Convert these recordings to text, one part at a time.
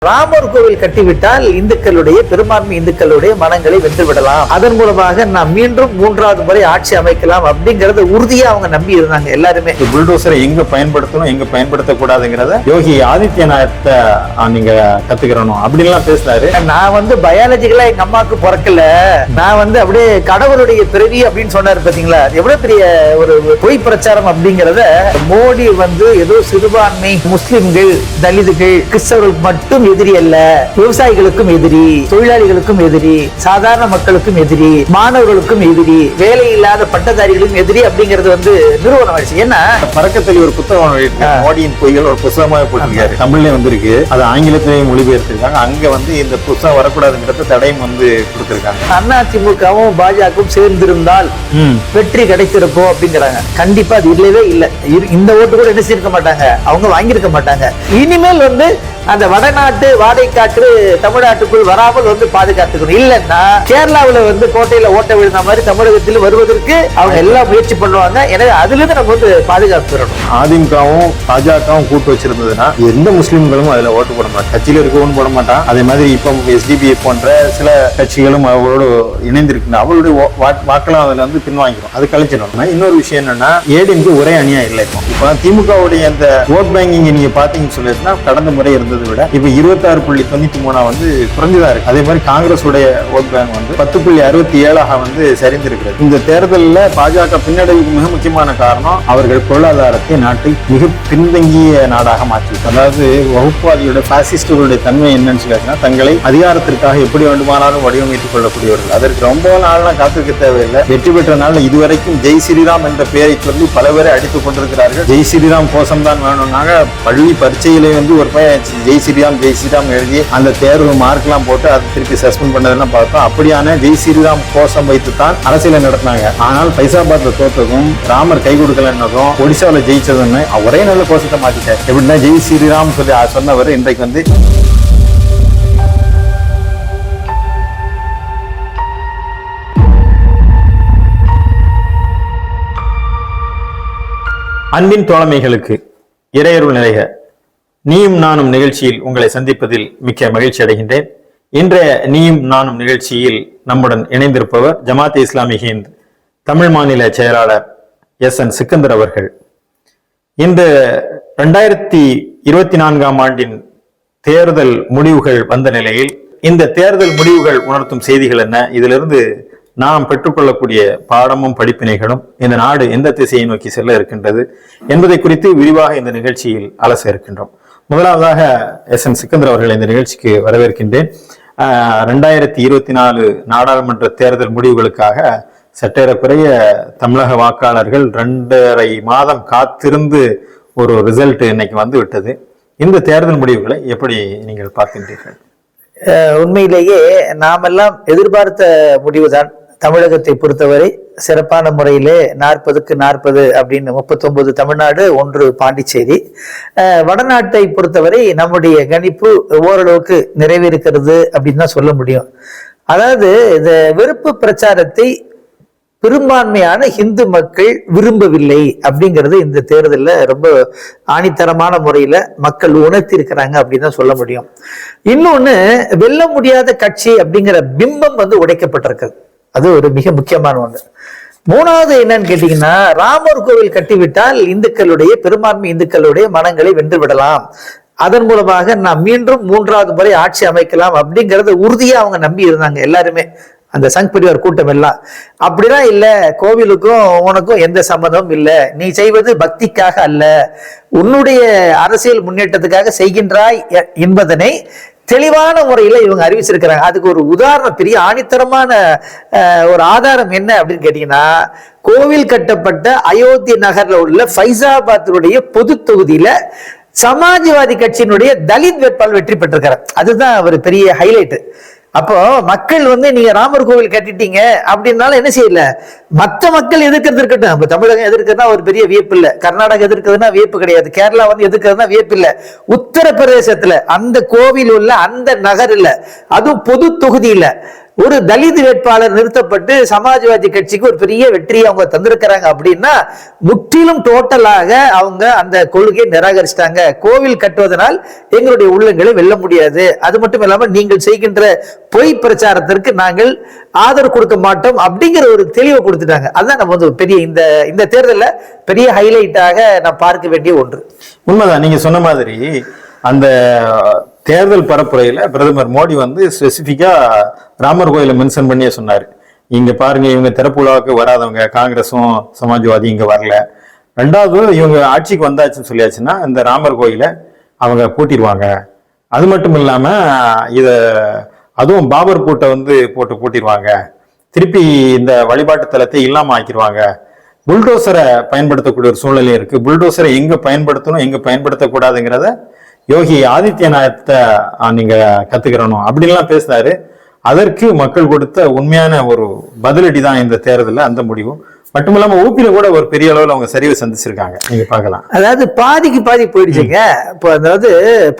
ராமர் கோவில் கட்டிவிட்டால் இந்துக்களுடைய பெரும்பான்மை இந்துக்களுடைய மனங்களை வென்று விடலாம், அதன் மூலமாக நாம் மீண்டும் மூன்றாவது முறை ஆட்சி அமைக்கலாம் அப்படிங்கறத உறுதியா அவங்க நம்பி இருந்தாங்க எல்லாருமே. புல்டோசரை எங்க பயன்படுத்தணும் எங்க பயன்படுத்தக்கூடாதுங்கிறத யோகி ஆதித்யநாத்தை நீங்க கத்துக்கிறணும் அப்படின்லாம் பேசுறாரு. நான் பயாலஜிக்கலா எங்க அம்மாவுக்கு பிறக்கல, நான் அப்படியே கடவுளுடைய பிறவி அப்படின்னு சொன்னாரு பாத்தீங்களா. எவ்வளவு பெரிய ஒரு பொய் பிரச்சாரம் அப்படிங்கறத மோடி ஏதோ சிறுபான்மை முஸ்லிம்கள் தலிதுகள் கிறிஸ்தவர்களுக்கு மட்டும் எதிரி அல்ல, விவசாயிகளுக்கும் எதிரி, தொழிலாளிகளுக்கும் எதிரி, சாதாரண மக்களுக்கும் எதிரி, மாணவர்களுக்கும் எதிரி, வேலை இல்லாத பட்டதாரிகளுக்கும் எதிரி அப்படிங்கிறது நிறுவனம் ஆயிடுச்சு. ஏன்னா பறக்கத்தலி ஒரு புத்தகம் மோடியின் பொய்கள் ஒரு புத்தகமாக போட்டிருக்காரு. தமிழ்ல இருக்கு, அது ஆங்கிலத்திலேயே மொழிபெயர்த்திருக்காங்க. அங்க இந்த புத்தகம் வரக்கூடாதுங்கிறத தடையும் கொடுத்திருக்காங்க. அதிமுகவும் பாஜகவும் சேர்ந்திருந்தால் வெற்றி கிடைத்திருப்போம் அப்படிங்கிறாங்க. கண்டிப்பா அது இல்லவே இல்லை. இந்த ஓட்டு கூட என்ன செய்ய மாட்டாங்க, அவங்க வாங்கியிருக்க மாட்டாங்க. இனிமேல் அந்த வடநாட்டு வாடகை காற்று தமிழ்நாட்டுக்குள் வராமல் பாதுகாத்துக்கணும். இல்லன்னா கேரளாவில் கோட்டையில ஓட்ட விழுந்த மாதிரி தமிழகத்தில் வருவதற்கு அவங்க எல்லாம் முயற்சி பண்ணுவாங்க. எனவே அதுல இருந்து நம்ம பாதுகாப்பு பெறணும். அதிமுகவும் பாஜகவும் கூட்டு வச்சிருந்ததுன்னா எந்த முஸ்லிம்களும் அதுல ஓட்டு போட மாட்டாங்க, கட்சியில இருக்கவும் போட மாட்டான். அதே மாதிரி இப்போ SDPI போன்ற சில கட்சிகளும் அவரோடு இணைந்திருக்கு, அவருடைய வாக்கெல்லாம் அதுல பின்வாங்கிடும், அது கழிச்சிடும். இன்னொரு விஷயம் என்னன்னா ஏடிஎம்கே ஒரே அணியா இல்லை. இப்போ திமுகவுடைய அந்த ஓட் பேங்கிங் நீங்க பாத்தீங்கன்னு சொல்லிட்டுனா கடந்த முறை இருந்ததை விட இப்ப 26.93 குறைஞ்சதா இருக்கு. அதே மாதிரி காங்கிரஸ் உடைய ஓட் பேங்க் 10.67 சரிந்திருக்கிறது. இந்த தேர்தலில் பாஜக பின்னடைவுக்கு மிக முக்கியமான காரணம் அவர்கள் பொருளாதாரத்தை நாட்டை மிக பின்தங்கிய நாடாக மாற்றி, அதாவது வகுப்புவாதியோட பாசிஸ்டுகளுடைய தன்மை என்னன்னு சொல்லினா தங்களை அதிகாரத்திற்காக எப்படி வேண்டுமானாலும் வடிவமைத்துக் கொள்ளக்கூடியவர்கள். அதற்கு ரொம்ப நாள்லாம் காத்திருக்க தேவையில்லை. வெற்றி பெற்ற நாள் இதுவரைக்கும் ஜெய் ஸ்ரீராம் என்ற பெயரை சொல்லி பல பேரை அடித்துக் கொண்டிருக்கிறார்கள். ஜெய் ஸ்ரீராம் கோஷம் தான் வேணும்னாங்க. பள்ளி பரீட்சையிலே ஒரு பையன் ஜெய் ஸ்ரீராம் எழுதி அந்த தேர்வு மார்க் எல்லாம் போட்டு அதை திருப்பி சஸ்பெண்ட் பண்ணதெல்லாம் பார்த்தோம். அப்படியான ஜெய் ஸ்ரீராம் கோஷம் வைத்துத்தான் அரசியலை நடத்தினாங்க. ஆனால் பைசாபாத்ல தோத்ததும் ராமர் கை கொடுக்கலன்னதும் ஒடிசாவில் ஜெயிச்சதுன்னு ஒரே நல்ல கோஷத்தை மாத்திட்டார். எப்படின்னா ஜெய் ஸ்ரீராம் சொல்லி சொன்னவர் இன்றைக்கு அன்பின் தோழமைகளுக்கு இறையருள் நிறைக. நீயும் நானும் நிகழ்ச்சியில் உங்களை சந்திப்பதில் மிக்க மகிழ்ச்சி அடைகின்றேன். இன்றைய நீயும் நானும் நிகழ்ச்சியில் நம்முடன் இணைந்திருப்பவர் ஜமாத் இஸ்லாமி ஹிந்த் தமிழ் மாநில செயலாளர் SN சிக்கந்தர் அவர்கள். இந்த 2024 ஆண்டின் தேர்தல் முடிவுகள் வந்த நிலையில் இந்த தேர்தல் முடிவுகள் உணர்த்தும் செய்திகள் என்ன, இதிலிருந்து நாம் பெற்றுக்கொள்ளக்கூடிய பாடமும் படிப்பினைகளும் இந்த நாடு எந்த திசையை நோக்கி செல்ல இருக்கின்றது என்பதை குறித்து விரிவாக இந்த நிகழ்ச்சியில் அலச இருக்கின்றோம். முதலாவதாக SN சிக்கந்தர் அவர்கள் இந்த நிகழ்ச்சிக்கு வரவேற்கின்றேன். 2024 நாடாளுமன்ற தேர்தல் முடிவுகளுக்காக சற்றேறக்குறைய தமிழக வாக்காளர்கள் 2.5 மாதம் காத்திருந்து ஒரு ரிசல்ட் இன்னைக்கு விட்டது. இந்த தேர்தல் முடிவுகளை எப்படி நீங்கள் பார்க்கின்றீர்கள்? உண்மையிலேயே நாமெல்லாம் எதிர்பார்த்த முடிவுதான். தமிழகத்தை பொறுத்தவரை சிறப்பான முறையிலே 40க்கு 40 அப்படின்னு 39 தமிழ்நாடு 1 பாண்டிச்சேரி. வடநாட்டை பொறுத்தவரை நம்முடைய கணிப்பு ஓரளவுக்கு நிறைவேறுகிறது அப்படின்னு தான் சொல்ல முடியும். அதாவது இந்த வெறுப்பு பிரச்சாரத்தை பெரும்பான்மையான இந்து மக்கள் விரும்பவில்லை அப்படிங்கிறது இந்த தேர்தலில் ரொம்ப ஆணித்தரமான முறையில மக்கள் உணர்த்தி இருக்கிறாங்க அப்படின்னு தான் சொல்ல முடியும். இன்னொன்னு, வெல்ல முடியாத கட்சி அப்படிங்கிற பிம்பம் உடைக்கப்பட்டிருக்கிறது. அது ஒரு மிக முக்கியமான ஒன்று. மூணாவது என்னன்னு கேட்டீங்கன்னா, ராமர் கோவில் கட்டிவிட்டால் இந்துக்களுடைய பெரும்பான்மை இந்துக்களுடைய மனங்களை வென்று விடலாம், அதன் மூலமாக நாம் மீண்டும் மூன்றாவது முறை ஆட்சி அமைக்கலாம் அப்படிங்கறத உறுதியா அவங்க நம்பி இருந்தாங்க எல்லாருமே, அந்த சங் பரிவார் கூட்டம் எல்லாம். அப்படிலாம் இல்ல, கோவிலுக்கும் உனக்கும் எந்த சம்பந்தமும் இல்லை, நீ செய்வது பக்திக்காக அல்ல, உன்னுடைய அரசியல் முன்னேற்றத்துக்காக செய்கின்றாய் என்பதனை தெளிவான முறையில இவங்க அறிவிச்சிருக்கிறாங்க. அதுக்கு ஒரு உதாரணம், பெரிய ஆணித்தரமான ஒரு ஆதாரம் என்ன அப்படின்னு கேட்டீங்கன்னா, கோவில் கட்டப்பட்ட அயோத்தி நகர்ல உள்ள ஃபைசாபாத்துடைய பொது தொகுதியில சமாஜ்வாதி கட்சியினுடைய தலித் வேட்பாளர் வெற்றி பெற்றிருக்கிறார். அதுதான் ஒரு பெரிய ஹைலைட். அப்போ மக்கள் நீங்க ராமர் கோவில் கட்டிட்டீங்க அப்படின்னாலும் என்ன செய்யல, மற்ற மக்கள் எதிர்க்கிறது இருக்கட்டும். இப்ப தமிழகம் எதிர்க்கிறதுனா ஒரு பெரிய வியப்பு இல்லை, கர்நாடகா எதிர்க்கிறதுனா வியப்பு கிடையாது, கேரளா எதிர்க்கிறதுனா வியப்பு இல்லை. உத்தரப்பிரதேசத்துல அந்த கோவில் உள்ள அந்த நகர்ல, அதுவும் பொது தொகுதியில ஒரு தலித் வேட்பாளர் நிறுத்தப்பட்டு சமாஜ்வாதி கட்சிக்கு ஒரு பெரிய வெற்றியை அவங்க தந்திருக்கிறாங்க அப்படின்னா முற்றிலும் டோட்டலாக அவங்க அந்த கொள்கையை நிராகரிச்சிட்டாங்க. கோவில் கட்டுவதனால் எங்களுடைய உள்ளங்களை வெல்ல முடியாது, அது மட்டும் இல்லாம நீங்கள் செய்கின்ற பொய் பிரச்சாரத்திற்கு நாங்கள் ஆதரவு கொடுக்க மாட்டோம் அப்படிங்கிற ஒரு தெளிவை கொடுத்துட்டாங்க. அதுதான் நம்ம வந்து பெரிய இந்த தேர்தலில் பெரிய ஹைலைட்டாக நான் பார்க்க வேண்டிய ஒன்று. உண்மைதான், நீங்க சொன்ன மாதிரி அந்த தேர்தல் பரப்புரையில பிரதமர் மோடி வந்து ஸ்பெசிபிக்கா ராமர் கோயிலை மென்ஷன் பண்ணியே சொன்னாரு, இங்க பாருங்க இவங்க திறப்பு விழாவுக்கு வராதவங்க, காங்கிரஸும் சமாஜ்வாதி இங்க வரல. ரெண்டாவது இவங்க ஆட்சிக்கு வந்தாச்சுன்னு சொல்லியாச்சுன்னா இந்த ராமர் கோயிலை அவங்க பூட்டிடுவாங்க. அது மட்டும் இல்லாம அதுவும் பாபர் பூட்டை வந்து பூட்டிடுவாங்க, திருப்பி இந்த வழிபாட்டு தலத்தை இல்லாம ஆக்கிடுவாங்க. புல்டோசரை பயன்படுத்தக்கூடிய ஒரு சூழ்நிலை இருக்கு. புல்டோசரை எங்க பயன்படுத்தணும் எங்க பயன்படுத்தக்கூடாதுங்கிறத யோகி ஆதித்யநாத்தை நீங்க கத்துக்கிறணும் அப்படின்லாம் பேசினாரு. அதற்கு மக்கள் கொடுத்த உண்மையான ஒரு பதிலடி தான் இந்த தேர்தலில் அந்த முடிவு. மட்டும் இல்லாம ஊபியில கூட ஒரு பெரிய அளவில் அவங்க சரிவை சந்திச்சிருக்காங்க, நீங்க பார்க்கலாம். அதாவது பாதிக்கு பாதி போயிடுச்சுங்க. இப்போ அதாவது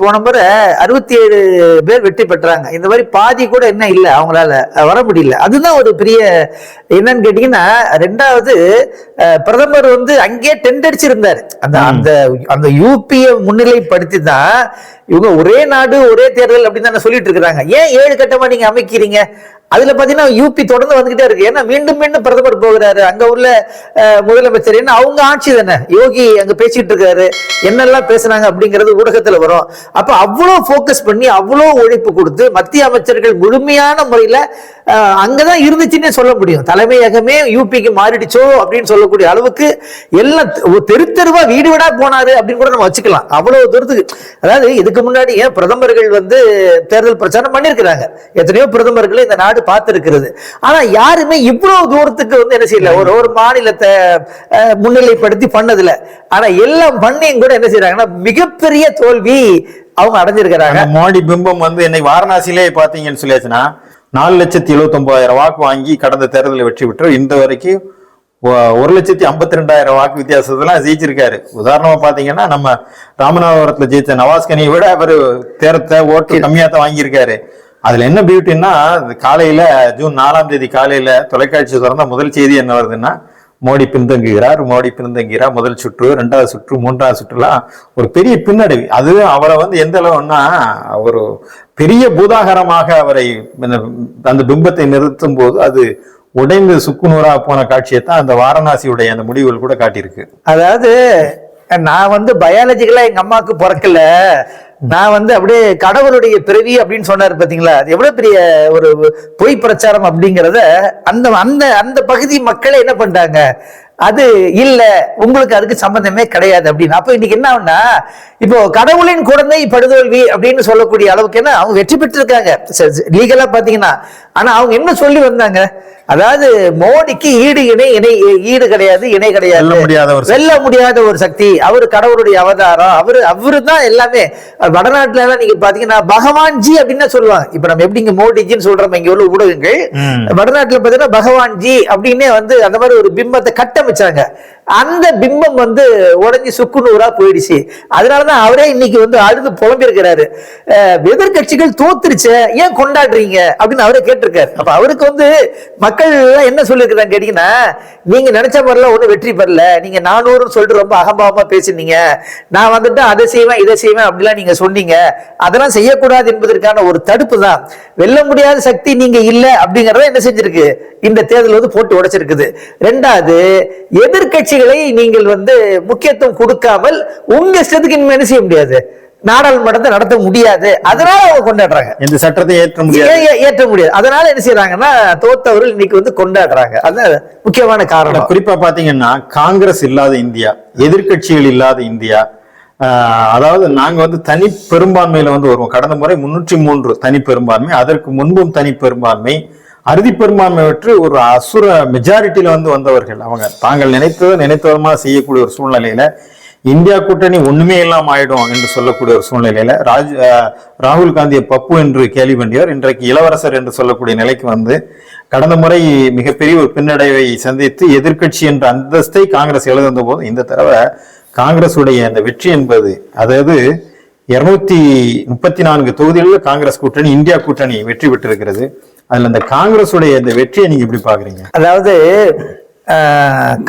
போன முறை 67 பேர் வெற்றி பெற்றாங்க, இந்த மாதிரி பாதி கூட என்ன இல்லை, அவங்களால வர முடியல. அதுதான் ஒரு பெரிய என்னன்னு கேட்டீங்கன்னா, ரெண்டாவது பிரதமர் வந்து அங்கேயே டெண்டடிச்சிருந்தாரு. அந்த அந்த யூபியை முன்னிலைப்படுத்தி தான் இவங்க ஒரே நாடு ஒரே தேர்தல் அப்படின்னு தானே சொல்லிட்டு இருக்கிறாங்க. ஏன் 7 கட்டமா நீங்க அமைக்கிறீங்க? அதுல பாத்தீங்கன்னா யூபி தொடர்ந்து வந்துகிட்டே இருக்கு. ஏன்னா மீண்டும் மீண்டும் பிரதமர் போகிறாரு, அங்க உள்ள முதலமைச்சர் என்ன அவங்க ஆட்சி தானே, யோகி அங்க பேசிட்டு இருக்காரு, என்னெல்லாம் பேசுனாங்க அப்படிங்கிறது ஊடகத்துல வரும். அப்ப அவ்வளவு போக்கஸ் பண்ணி அவ்வளவு உழைப்பு கொடுத்து மத்திய அமைச்சர்கள் முழுமையான முறையில அங்கதான் இருந்துச்சுன்னே சொல்ல முடியும். தலைமையகமே யூபிக்கு மாறிடுச்சோ அப்படின்னு சொல்லக்கூடிய அளவுக்கு எல்லாம் தெரு தெருவா வீடு வீடா போனாரு அப்படின்னு கூட நம்ம வச்சுக்கலாம். அவ்வளவு தூரத்துக்கு, அதாவது இதுக்கு முன்னாடி ஏன் பிரதமர்கள் வந்து தேர்தல் பிரச்சாரம் பண்ணிருக்கிறாங்க, எத்தனையோ பிரதமர்களை இந்த நாடு பார்த்திருக்கிறது. ஆனா யாருமே இவ்வளவு தூரத்துக்கு வந்து என்ன செய்யல, ஒரு மாநிலத்தை முன்னிலைப்படுத்தி பண்ணதில்ல. ஆனா எல்லாம் பண்ணியும் கூட என்ன செய்யறாங்கன்னா மிகப்பெரிய தோல்வி அவங்க அடைஞ்சிருக்கிறாங்க. மோடி பிம்பம் வந்து என்னை வாரணாசியிலே பாத்தீங்கன்னு சொல்லியாச்சுன்னா 4,79,000 வாக்கு வாங்கி கடந்த தேர்தலில் வெற்றி பெற்று இந்த வரைக்கும் 1,52,000 வாக்கு வித்தியாசத்தெல்லாம் ஜெயிச்சிருக்காரு. உதாரணமா பாத்தீங்கன்னா நம்ம ராமநாதபுரத்துல ஜெயிச்ச நவாஸ்கனியை விட அவர் தேர்தலை ஓட்டு கம்மியா தான் வாங்கியிருக்காரு. அதுல என்ன பியூட்டின்னா, காலையில ஜூன் 4ஆம் தேதி காலையில தொலைக்காட்சி திறந்த முதல் செய்தி என்ன வருதுன்னா, மோடி பின்தங்குகிறார், முதல் சுற்று, 2வது சுற்று, 3வது சுற்றுலாம் ஒரு பெரிய பின்னடைவு. அது அவரை வந்து எந்த அளவுன்னா ஒரு பெரிய பூதாகரமாக அவரை அந்த பிம்பத்தை நிறுத்தும் போது அது உடைந்து சுக்குநூறா போன காட்சியை தான் அந்த வாரணாசியுடைய அந்த முடிவுகள் கூட காட்டியிருக்கு. அதாவது நான் வந்து பயாலஜிக்கலா எங்க அம்மாவுக்கு பிறக்கல, நான் வந்து அப்படியே கடவுளுடைய பிறவி அப்படின்னு சொன்னாரு பாத்தீங்களா, அது எவ்வளவு பெரிய ஒரு பொய் பிரச்சாரம் அப்படிங்கிறத அந்த அந்த அந்த பகுதி மக்களே என்ன பண்ணிட்டாங்க, அது இல்ல உங்களுக்கு அதுக்கு சம்பந்தமே கிடையாது அப்படின்னு. அப்ப இன்னைக்கு என்ன ஆகுனா, இப்போ கடவுளின் குழந்தை படுதோல்வி அப்படின்னு சொல்லக்கூடிய அளவுக்கு என்ன அவங்க வெற்றி பெற்றிருக்காங்க லீகலா பாத்தீங்கன்னா. ஆனா அவங்க என்ன சொல்லி வந்தாங்க, அதாவது மோடிக்கு ஈடு கிடையாது, இணை கிடையாது, வெல்ல முடியாத ஒரு சக்தி, அவரு கடவுளுடைய அவதாரம், அவரு தான் எல்லாமே. வடநாட்டுல எல்லாம் நீங்க பாத்தீங்கன்னா பகவான்ஜி அப்படின்னு சொல்லுவாங்க. இப்ப நம்ம எப்படி இங்க மோடிஜின்னு சொல்றோம் இங்க உள்ள ஊடகங்கள், வடநாட்டுல பாத்தீங்கன்னா பகவான்ஜி அப்படின்னே வந்து அந்த மாதிரி ஒரு பிம்பத்தை கட்டமைச்சாங்க. அந்த பிம்பம் வந்து உடஞ்சி சுக்குநூறா போயிடுச்சு. அதனாலதான் அவரே இன்னைக்கு வந்து அழுது புலம்பிருக்கிறாரு. எதிர்கட்சிகள் தோத்துருச்சு ஏன் கொண்டாடுறீங்க அப்படின்னு அவரே கேட்டிருக்காரு. அப்ப அவருக்கு வந்து மக்கள் என்ன சொல்லிருக்கிறாங்க கேட்டீங்கன்னா, நீங்க நினைச்ச மாதிரிலாம் ஒன்றும் வெற்றி பெறல, நீங்க 400 சொல்லிட்டு ரொம்ப அகம்பாவமா பேசினீங்க, நான் வந்துட்டு அதை செய்வேன் இதை செய்வேன் அப்படிலாம் நீங்க சொன்னீங்க, அதெல்லாம் செய்யக்கூடாது என்பதற்கான ஒரு தடுப்பு தான். வெல்ல முடியாத சக்தி நீங்க இல்ல அப்படிங்கறத என்ன செஞ்சிருக்கு இந்த தேர்தல் வந்து போட்டு உடைச்சிருக்குது. ரெண்டாவது, எதிர்கட்சிகளை நீங்கள் வந்து முக்கியத்துவம் கொடுக்காமல் உங்க இஷ்டத்துக்கு இனிமே என்ன செய்ய முடியாது, நாடாளுமன்றத்தை நடத்த முடியாது, அதனால அவங்க கொண்டாடுறாங்க. இந்த சட்டத்தை ஏற்ற முடியாது, அதனால என்ன செய்யறாங்கன்னா தோத்தவர்கள் இன்னைக்கு வந்து கொண்டாடுறாங்க. அதுதான் முக்கியமான காரணம். குறிப்பா பாத்தீங்கன்னா காங்கிரஸ் இல்லாத இந்தியா, எதிர்கட்சிகள் இல்லாத இந்தியா, அதாவது நாங்க வந்து தனி பெரும்பான்மையில வந்து வருவோம். கடந்த முறை 303 தனி பெரும்பான்மை, அதற்கு முன்பும் தனி பெரும்பான்மை, அறுதி பெரும்பான்மை பெற்று ஒரு அசுர மெஜாரிட்டியில வந்து வந்தவர்கள். அவங்க தாங்கள் நினைத்தவரமா செய்யக்கூடிய ஒரு சூழ்நிலையில இந்தியா கூட்டணி ஒண்ணுமே இல்லாம ஆயிடும் என்று சொல்லக்கூடிய ஒரு சூழ்நிலையில ராகுல் காந்தியை பப்பு என்று கேள்வி பண்ணியவர் இன்றைக்கு இளவரசர் என்று சொல்லக்கூடிய நிலைக்கு வந்து கடந்த முறை மிகப்பெரிய ஒரு பின்னடைவை சந்தித்து எதிர்கட்சி என்ற அந்தஸ்தை காங்கிரஸ் எழுந்த போது இந்த தடவை காங்கிரஸ் உடைய அந்த வெற்றி என்பது, அதாவது 234 தொகுதிகளில் காங்கிரஸ் கூட்டணி இந்தியா கூட்டணி வெற்றி பெற்றிருக்கிறது. அதுல இந்த காங்கிரஸுடைய இந்த வெற்றியை நீங்க எப்படி பாக்குறீங்க? அதாவது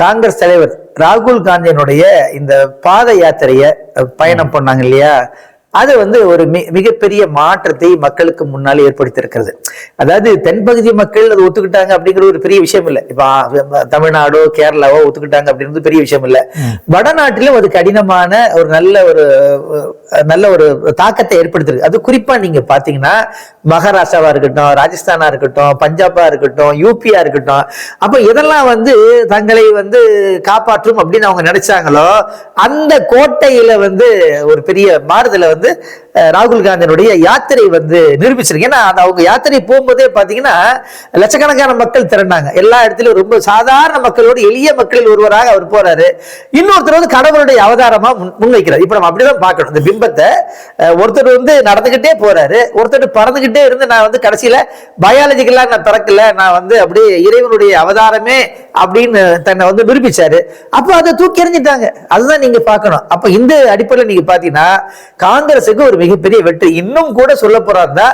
காங்கிரஸ் தலைவர் ராகுல் காந்தியினுடைய இந்த பாத யாத்திரைய பயணம் பண்ணாங்க இல்லையா, அது வந்து ஒரு மிகப்பெரிய மாற்றத்தை மக்களுக்கு முன்னாலே ஏற்படுத்தி இருக்கிறது. அதாவது தென்பகுதி மக்கள் அது ஒத்துக்கிட்டாங்க அப்படிங்கிற ஒரு பெரிய விஷயம் இல்லை. இப்ப தமிழ்நாடோ கேரளாவோ ஒத்துக்கிட்டாங்க அப்படின்றது பெரிய விஷயம் இல்லை. வடநாட்டிலும் அது கடினமான ஒரு நல்ல ஒரு தாக்கத்தை ஏற்படுத்திருக்கு. அது குறிப்பா நீங்க பாத்தீங்கன்னா மகாராஷ்டிராவா இருக்கட்டும், ராஜஸ்தானா இருக்கட்டும், பஞ்சாபா இருக்கட்டும், யூபியா இருக்கட்டும், அப்ப எதெல்லாம் வந்து தங்களை வந்து காப்பாற்றும் அப்படின்னு அவங்க நினைச்சாங்களோ அந்த கோட்டையில வந்து ஒரு பெரிய மாறுதலை வந்து ராகுல் காந்தியினுடைய யாத்திரை வந்து நிரூபிச்சிருக்கு. ஏன்னா அவங்க யாத்திரை போகும்போதே பாத்தீங்கன்னா லட்சக்கணக்கான மக்கள் திரண்டாங்க. எல்லா இடத்திலும் ரொம்ப சாதாரண மக்களோடு எளிய மக்களில் ஒருவராக அவர் போறாரு. இன்னொருத்தர் வந்து கடவுளுடைய அவதாரமா முன்வைக்கிறார். இப்ப நம்ம அப்படிதான் பார்க்கணும் இந்த பிம்பத்தை. ஒருத்தர் வந்து நடந்துகிட்டே போறாரு, ஒருத்தர் பறந்துகிட்டே இருந்து நான் வந்து கடைசியில பயாலஜிக்கலா நான் பிறக்கல, நான் வந்து அப்படியே இறைவனுடைய அவதாரமே அப்படின்னு தன்னை வந்து நிரூபிச்சாரு. அப்ப அதை தூக்கி எறிஞ்சிட்டாங்க. அதுதான் நீங்க பார்க்கணும். அப்ப இந்த அடிப்படையில் நீங்க பாத்தீங்கன்னா காங்கிரஸுக்கு ஒரு மிகப்பெரிய வெற்றி. இன்னும் கூட சொல்ல போறாருந்தா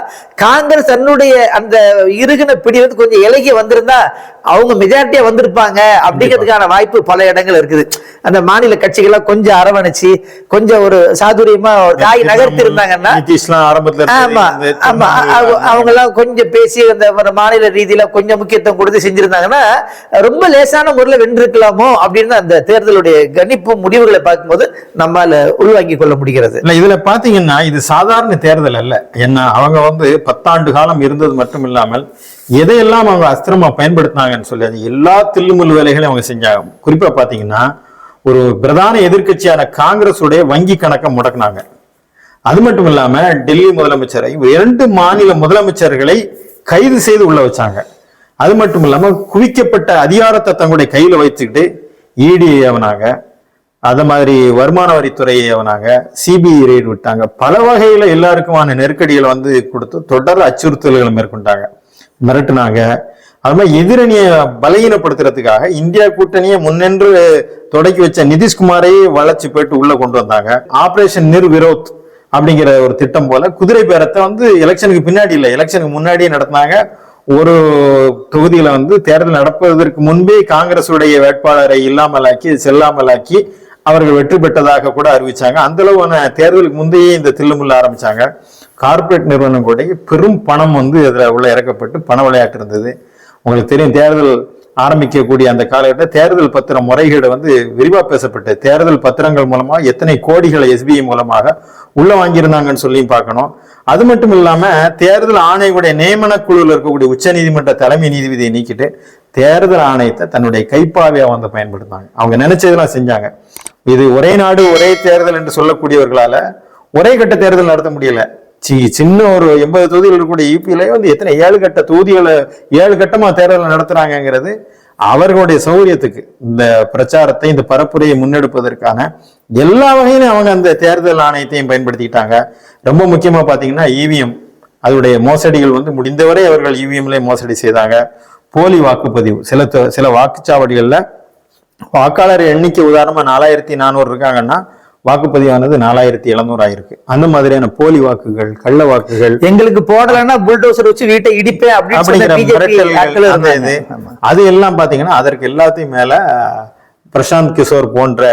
காங்கிரஸ் தன்னுடைய அந்த இருகின பிடி வந்து கொஞ்சம் இலகி வந்திருந்தா அவங்க மெஜாரிட்டியா வந்திருப்பாங்க அப்படிங்கிறதுக்கான வாய்ப்பு பல இடங்கள் இருக்குது. அந்த மாநில கட்சிகளை கொஞ்சம் அரவணைச்சு கொஞ்சம் ஒரு சாதுரியமா காய் நகர்த்தி இருந்தாங்கன்னா, ஆமா ஆமா அவங்க எல்லாம் கொஞ்சம் பேசி அந்த மாநில ரீதியில கொஞ்சம் முக்கியத்துவம் கொடுத்து செஞ்சிருந்தாங்கன்னா ரொம்ப லேசான முறையில் வென்றிருக்கலாமோ அப்படின்னு அந்த தேர்தலுடைய கணிப்பு முடிவுகளை பார்க்கும்போது நம்மால உள்வாங்கிக் கொள்ள முடிகிறது. இதுல பாத்தீங்கன்னா இது சாதாரண தேர்தல் அல்ல. என்ன அவங்க வந்து 10 ஆண்டு காலம் இருந்தது மட்டும் இல்லாமல் எதையெல்லாம் அவங்க அஸ்திரமா பயன்படுத்தினாங்கன்னு சொல்லி அது எல்லா தில்லுமுல் வேலைகளையும் அவங்க செஞ்சாங்க. குறிப்பா பாத்தீங்கன்னா ஒரு பிரதான எதிர்கட்சியான காங்கிரஸ் உடைய வங்கி கணக்கை முடக்கினாங்க. அது மட்டும் இல்லாம டெல்லி முதலமைச்சரை 2 மாநில முதலமைச்சர்களை கைது செய்து உள்ள வச்சாங்க. அது மட்டும் இல்லாம குவிக்கப்பட்ட அதிகாரத்தை தங்களுடைய கையில வைத்துக்கிட்டு இடி அவனாங்க, அத மாதிரி வருமான வரித்துறையை அவனாங்க, சிபிஐ ரெய்டு விட்டாங்க. பல வகையில எல்லாருக்குமான நெருக்கடிகளை வந்து கொடுத்து தொடர் அச்சுறுத்தல்களை மேற்கொண்டாங்க, மிரட்டினாங்க. அது மாதிரி எதிரணியை பலகீனப்படுத்துறதுக்காக இந்தியா கூட்டணியை முன்னென்று தொடக்கி வச்ச நிதிஷ்குமாரையே வளைச்சு போயிட்டு உள்ள கொண்டு வந்தாங்க. ஆபரேஷன் நிர்விரோத் அப்படிங்கிற ஒரு திட்டம் போல குதிரை பேரத்தை வந்து எலெக்ஷனுக்கு பின்னாடி இல்லை, எலெக்ஷனுக்கு முன்னாடியே நடத்தினாங்க. ஒரு தொகுதியில வந்து தேர்தல் நடப்பதற்கு முன்பே காங்கிரசுடைய வேட்பாளரை இல்லாமலாக்கி செல்லாமலாக்கி அவர்கள் வெற்றி பெற்றதாக கூட அறிவிச்சாங்க. அந்த அளவான தேர்தலுக்கு முந்தையே இந்த தில்லுமுள்ள ஆரம்பிச்சாங்க. கார்பரேட் நிறுவனம் கூட பெரும் பணம் வந்து இதுல உள்ள இறக்கப்பட்டு பண விளையாட்டு இருந்தது. உங்களுக்கு தெரியும், தேர்தல் ஆரம்பிக்கக்கூடிய அந்த காலகட்டத்தில் தேர்தல் பத்திர முறைகேடு வந்து விரிவா பேசப்பட்டு தேர்தல் பத்திரங்கள் மூலமா எத்தனை கோடிகளை எஸ்பிஐ மூலமாக உள்ள வாங்கியிருந்தாங்கன்னு சொல்லி பார்க்கணும். அது மட்டும் இல்லாம தேர்தல் ஆணையங்களுடைய நியமன குழுவில் இருக்கக்கூடிய உச்ச நீதிமன்ற தலைமை நீதிபதியை நீக்கிட்டு தேர்தல் ஆணையத்தை தன்னுடைய கைப்பாவையா வந்து பயன்படுத்தினாங்க. அவங்க நினைச்சதெல்லாம் செஞ்சாங்க. இது ஒரே நாடு ஒரே தேர்தல் என்று சொல்லக்கூடியவர்களால ஒரே கட்ட தேர்தல் நடத்த முடியல. சின்ன ஒரு 80 தொகுதிகள் இருக்கக்கூடிய யூபியில வந்து எத்தனை 7 கட்ட தொகுதிகளை 7 கட்டமா தேர்தல் நடத்துறாங்கிறது அவர்களுடைய சௌகரியத்துக்கு இந்த பிரச்சாரத்தை இந்த பரப்புரையை முன்னெடுப்பதற்கான எல்லா வகையிலும் அவங்க அந்த தேர்தல் ஆணையத்தையும் பயன்படுத்திக்கிட்டாங்க. ரொம்ப முக்கியமா பாத்தீங்கன்னா இவிஎம் அதனுடைய மோசடிகள் வந்து முடிந்தவரை அவர்கள் இவிஎம்ல மோசடி செய்தாங்க. போலி வாக்குப்பதிவு சில வாக்குச்சாவடிகள்ல வாக்காளர் எண்ணிக்கை உதாரணமா 4400 இருக்காங்கன்னா வாக்குப்பதிவானது 4700 ஆயிருக்கு. அந்த மாதிரியான போலி வாக்குகள், கள்ள வாக்குகள், எங்களுக்கு போடலன்னா புல்டோசர் வச்சு வீட்டை இடிப்பேன் அது எல்லாம் பாத்தீங்கன்னா அதற்கு எல்லாத்தையும் மேல பிரசாந்த் கிஷோர் போன்ற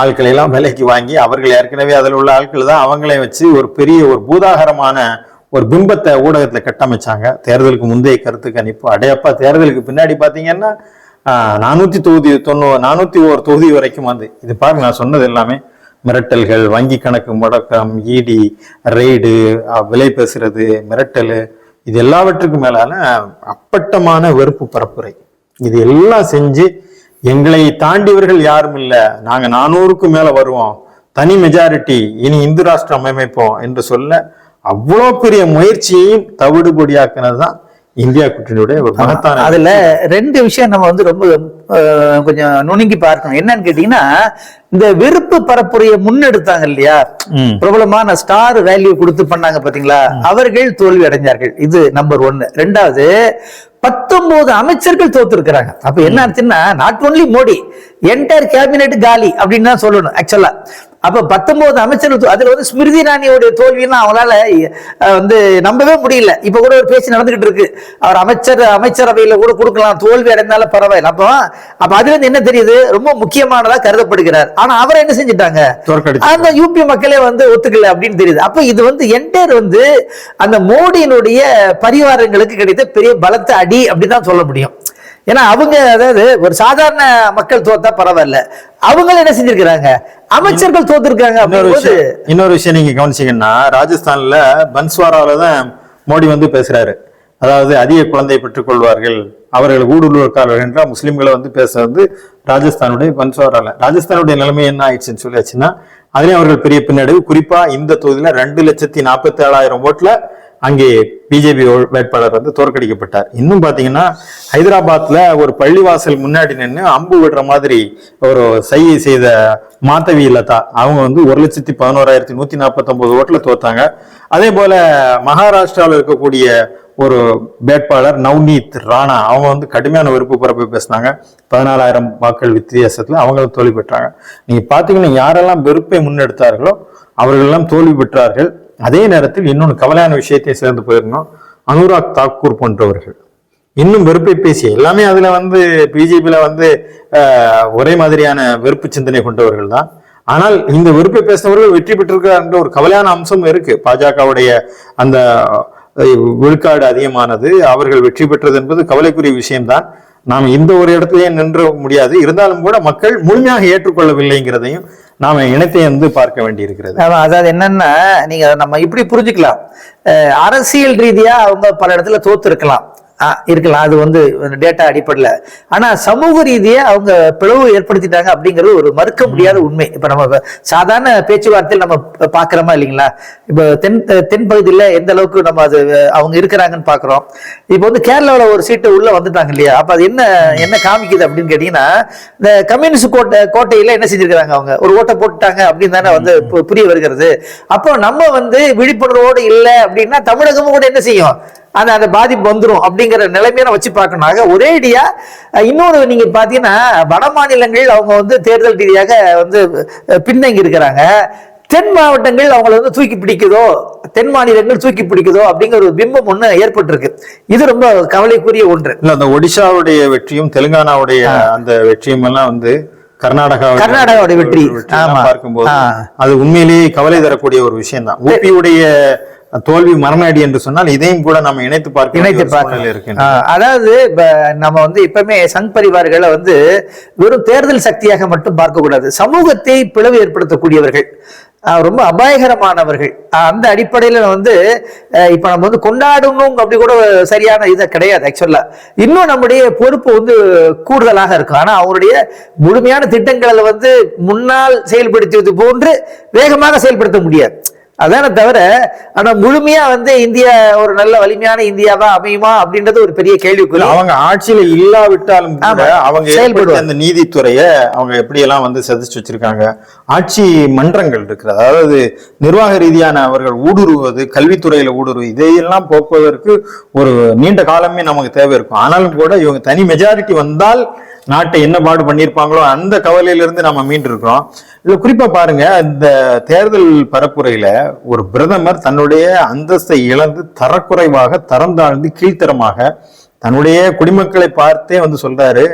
ஆட்களை எல்லாம் விலைக்கு வாங்கி அவர்கள் ஏற்கனவே அதில் உள்ள ஆட்கள் தான் அவங்களே வச்சு ஒரு பெரிய ஒரு பூதாகரமான ஒரு பிம்பத்தை ஊடகத்துல கட்டமைச்சாங்க. தேர்தலுக்கு முந்தைய கருத்து கணிப்பு அடையப்பா தேர்தலுக்கு பின்னாடி பாத்தீங்கன்னா 401 தொகுதி வரைக்கும் வந்து இது பாருங்க, நான் சொன்னது எல்லாமே மிரட்டல்கள், வங்கி கணக்கு முடக்கம், இடி ரெய்டு, விலை பேசுறது, மிரட்டல், இது எல்லாவற்றுக்கும் மேலான அப்பட்டமான வெறுப்பு பரப்புரை. இது எல்லாம் செஞ்சு எங்களை தாண்டியவர்கள் யாரும் இல்லை, நாங்க 400க்கு மேல வருவோம், தனி மெஜாரிட்டி, இனி இந்து ராஷ்டிரம் அமைப்போம் என்று சொல்ல அவ்வளோ பெரிய முயற்சியையும் தவிடுபொடியாக்குனதுதான் இந்தியா கூட்டணியுடைய ஒரு மகத்தான. அதுல 2 விஷயம் நம்ம வந்து ரொம்ப கொஞ்சம் நுணுங்கி பார்க்கணும். என்னன்னு கேட்டீங்கன்னா, இந்த வெறுப்பு பரப்புரையை முன்னெடுத்தாங்க இல்லையா, பிரபலமான ஸ்டார் வேல்யூ கொடுத்து பண்ணாங்க பாத்தீங்களா, அவர்கள் தோல்வி அடைஞ்சார்கள். இது நம்பர் 1. 2வது 19 அமைச்சர்கள் தோத்து இருக்கிறாங்க. அப்ப என்ன ஆச்சுன்னா, not only Modi, entire cabinet காலி அப்படின்னு தான் சொல்லணும் ஆக்சுவலா. அப்ப 19 அமைச்சர்கள், அதுல வந்து ஸ்மிருதி இரானியோட தோல்வின்னா அவங்களால வந்து நம்பவே முடியல. இப்ப கூட ஒரு பேச்சு நடந்துகிட்டு இருக்கு, அவர் அமைச்சரவையில கூட கொடுக்கலாம், தோல்வி அடைந்தாலும் பரவாயில்ல. அப்ப அதுல இருந்து என்ன தெரியுது, ரொம்ப முக்கியமானதா கருதப்படுகிறார். ஆனா அவரை என்ன செஞ்சுட்டாங்க, அந்த யூபி மக்களே வந்து ஒத்துக்கல அப்படின்னு தெரியுது. அப்ப இது வந்து என்டையர் வந்து அந்த மோடியினுடைய பரிவாரங்களுக்கு கிடைத்த பெரிய பலத்த அடி அப்படிதான் சொல்ல முடியும். ஏன்னா அவங்க, அதாவது ஒரு சாதாரண மக்கள் தோத்தா பரவாயில்ல, அவங்க என்ன செஞ்சிருக்கிறாங்க, அமைச்சர்கள் தோத்துருக்காங்க. இன்னொரு விஷயம் நீங்க கவனிச்சீங்கன்னா, ராஜஸ்தான்ல பன்ஸ்வாரால தான் மோடி வந்து பேசுறாரு. அதாவது அதிக குழந்தை பெற்றுக் கொள்வார்கள், அவர்கள் ஊடுருவக்காரர்கள் என்றால் முஸ்லிம்களை வந்து பேச வந்து ராஜஸ்தானுடைய பன்ஸ்வாரால. ராஜஸ்தானுடைய நிலைமை என்ன ஆயிடுச்சுன்னு சொல்லியாச்சுன்னா, அதுலயும் அவர்கள் பெரிய பின்னடைவு. குறிப்பா இந்த தொகுதியில 2,47,000 ஓட்டுல அங்கே பிஜேபி வேட்பாளர் வந்து தோற்கடிக்கப்பட்டார். இன்னும் பாத்தீங்கன்னா, ஹைதராபாத்ல ஒரு பள்ளிவாசல் முன்னாடி நின்று அம்பு விடுற மாதிரி ஒரு சைகை செய்த மாதவி லதா, அவங்க வந்து 1,11,149 ஓட்டுல தோத்தாங்க. அதே போல மகாராஷ்டிராவில் இருக்கக்கூடிய ஒரு வேட்பாளர் நவ்னீத் ராணா, அவங்க வந்து கடுமையான வெறுப்பு பரப்பி பேசினாங்க. 14,000 வாக்குகள் வித்தியாசத்துல அவங்களும் தோல்வி பெற்றாங்க. நீங்க பாத்தீங்கன்னா, யாரெல்லாம் வெறுப்பை முன்னெடுத்தார்களோ அவர்கள் எல்லாம் தோல்வி பெற்றார்கள். அதே நேரத்தில் இன்னொன்று கவலையான விஷயத்தை சேர்ந்து போயிருந்தோம், அனுராக் தாக்கூர் போன்றவர்கள் இன்னும் வெறுப்பை பேசி, எல்லாமே அதுல வந்து பிஜேபியில வந்து ஒரே மாதிரியான வெறுப்பு சிந்தனை கொண்டவர்கள் தான். ஆனால் இந்த வெறுப்பை பேசினவர்கள் வெற்றி பெற்றிருக்கிறார் என்ற ஒரு கவலையான அம்சம் இருக்கு. பாஜகவுடைய அந்த விழுக்காடு அதிகமானது, அவர்கள் வெற்றி பெற்றது என்பது கவலைக்குரிய விஷயம்தான். நாம் இந்த ஒரு இடத்துலயே நின்ற முடியாது. இருந்தாலும் கூட மக்கள் முழுமையாக ஏற்றுக்கொள்ளவில்லைங்கிறதையும் நாம இனத்தை வந்து பார்க்க வேண்டி இருக்கிறது. அதாவது என்னன்னா, நீங்க நம்ம இப்படி புரிஞ்சுக்கலாம், அரசியல் ரீதியா அவங்க பல இடத்துல தோத்து இருக்கலாம், அது வந்து டேட்டா அடிப்படையில். ஆனா சமூக ரீதியா அவங்க பிளவு ஏற்படுத்திட்டாங்க அப்படிங்கிறது ஒரு மறுக்க முடியாத உண்மை. இப்ப நம்ம சாதாரண பேச்சுவார்த்தையில் நம்ம பாக்குறோமா இல்லைங்களா, இப்ப தென் பகுதியில் எந்த அளவுக்கு நம்ம அது அவங்க இருக்கிறாங்கன்னு பாக்குறோம். இப்ப வந்து கேரளாவில் ஒரு சீட்டு உள்ள வந்துட்டாங்க இல்லையா, அப்ப அது என்ன காமிக்குது அப்படின்னு கேட்டீங்கன்னா, இந்த கம்யூனிஸ்ட் கோட்டையில என்ன செஞ்சிருக்கிறாங்க, அவங்க ஒரு ஓட்டை போட்டுட்டாங்க அப்படின்னு தானே வந்து புரிய வருகிறது. அப்போ நம்ம வந்து விழிப்புணர்வோடு இல்லை அப்படின்னா தமிழகமும் கூட என்ன செய்யும், அந்த பாதிப்பு வந்துடும் அப்படிங்கிற நிலைமையை வச்சு பார்க்கணும். ஒரேடியா இன்னொரு நீங்க பாத்தீங்கன்னா, வட மாநிலங்கள் அவங்க வந்து தேர்தல் ரீதியாக வந்து பின்தங்கி இருக்கிறாங்க. தென் மாவட்டங்கள் அவங்களை வந்து தூக்கி பிடிக்குதோ, தென் மாநிலங்கள் தூக்கி பிடிக்குதோ அப்படிங்கிற ஒரு பிம்பம் ஒண்ணு ஏற்பட்டிருக்கு. இது ரொம்ப கவலைக்குரிய ஒன்று. இல்ல, அந்த ஒடிசாவுடைய வெற்றியும் தெலுங்கானாவுடைய அந்த வெற்றியும் எல்லாம் வந்து கர்நாடகாவுடைய வெற்றி பார்க்கும்போது அது உண்மையிலேயே கவலை தரக்கூடிய ஒரு விஷயம் தான். ஊபியுடைய தோல்வி மரணஅடி என்று சொன்னால் இதையும் கூட நம்ம இணைத்து பார்க்க. அதாவது நம்ம வந்து எப்பவுமே சங் பரிவார்களை வந்து வெறும் தேர்தல் சக்தியாக மட்டும் பார்க்க கூடாது. சமூகத்தை பிளவு ஏற்படுத்தக்கூடியவர்கள், ரொம்ப அபாயகரமானவர்கள். அந்த அடிப்படையில வந்து இப்ப நம்ம வந்து கொண்டாடணும் அப்படி கூட சரியான இதை கிடையாது ஆக்சுவலா. இன்னும் நம்முடைய பொறுப்பு வந்து கூடுதலாக இருக்கும். ஆனா அவருடைய முழுமையான திட்டங்களை வந்து முன்னால் செயல்படுத்துவது போன்று வேகமாக செயல்படுத்த முடியாது. அதான தவிர, ஆனா முழுமையா வந்து இந்தியா ஒரு நல்ல வலிமையான இந்தியாவா அமையுமா அப்படின்றது ஒரு பெரிய கேள்விக்குறி. அவங்க ஆட்சியில இல்லாவிட்டாலும் அவங்க செயல்படுத்த அந்த நீதித்துறைய அவங்க எப்படி எல்லாம் வந்து செதுச்சு வச்சிருக்காங்க. ஆட்சி மன்றங்கள் இருக்கிறது, அதாவது நிர்வாக ரீதியான அவர்கள் ஊடுருவது, கல்வித்துறையில ஊடுருவது, இதையெல்லாம் போக்குவதற்கு ஒரு நீண்ட காலமே நமக்கு தேவை இருக்கும். ஆனாலும் கூட இவங்க தனி மெஜாரிட்டி வந்தால் நாட்டை என்ன பாடு பண்ணியிருப்பாங்களோ அந்த கவலையிலிருந்து நம்ம மீண்டு இருக்கிறோம். இதுல குறிப்பா பாருங்க, இந்த தேர்தல் பரப்புரையில ஒரு பிரதமர் தன்னுடைய அந்தஸ்தை இழந்து தரக்குறைவாக, தரம் தாழ்ந்து, கீழ்த்தரமாக தன்னுடைய குடிமக்களை பார்த்தே வந்து சொல்றாரு,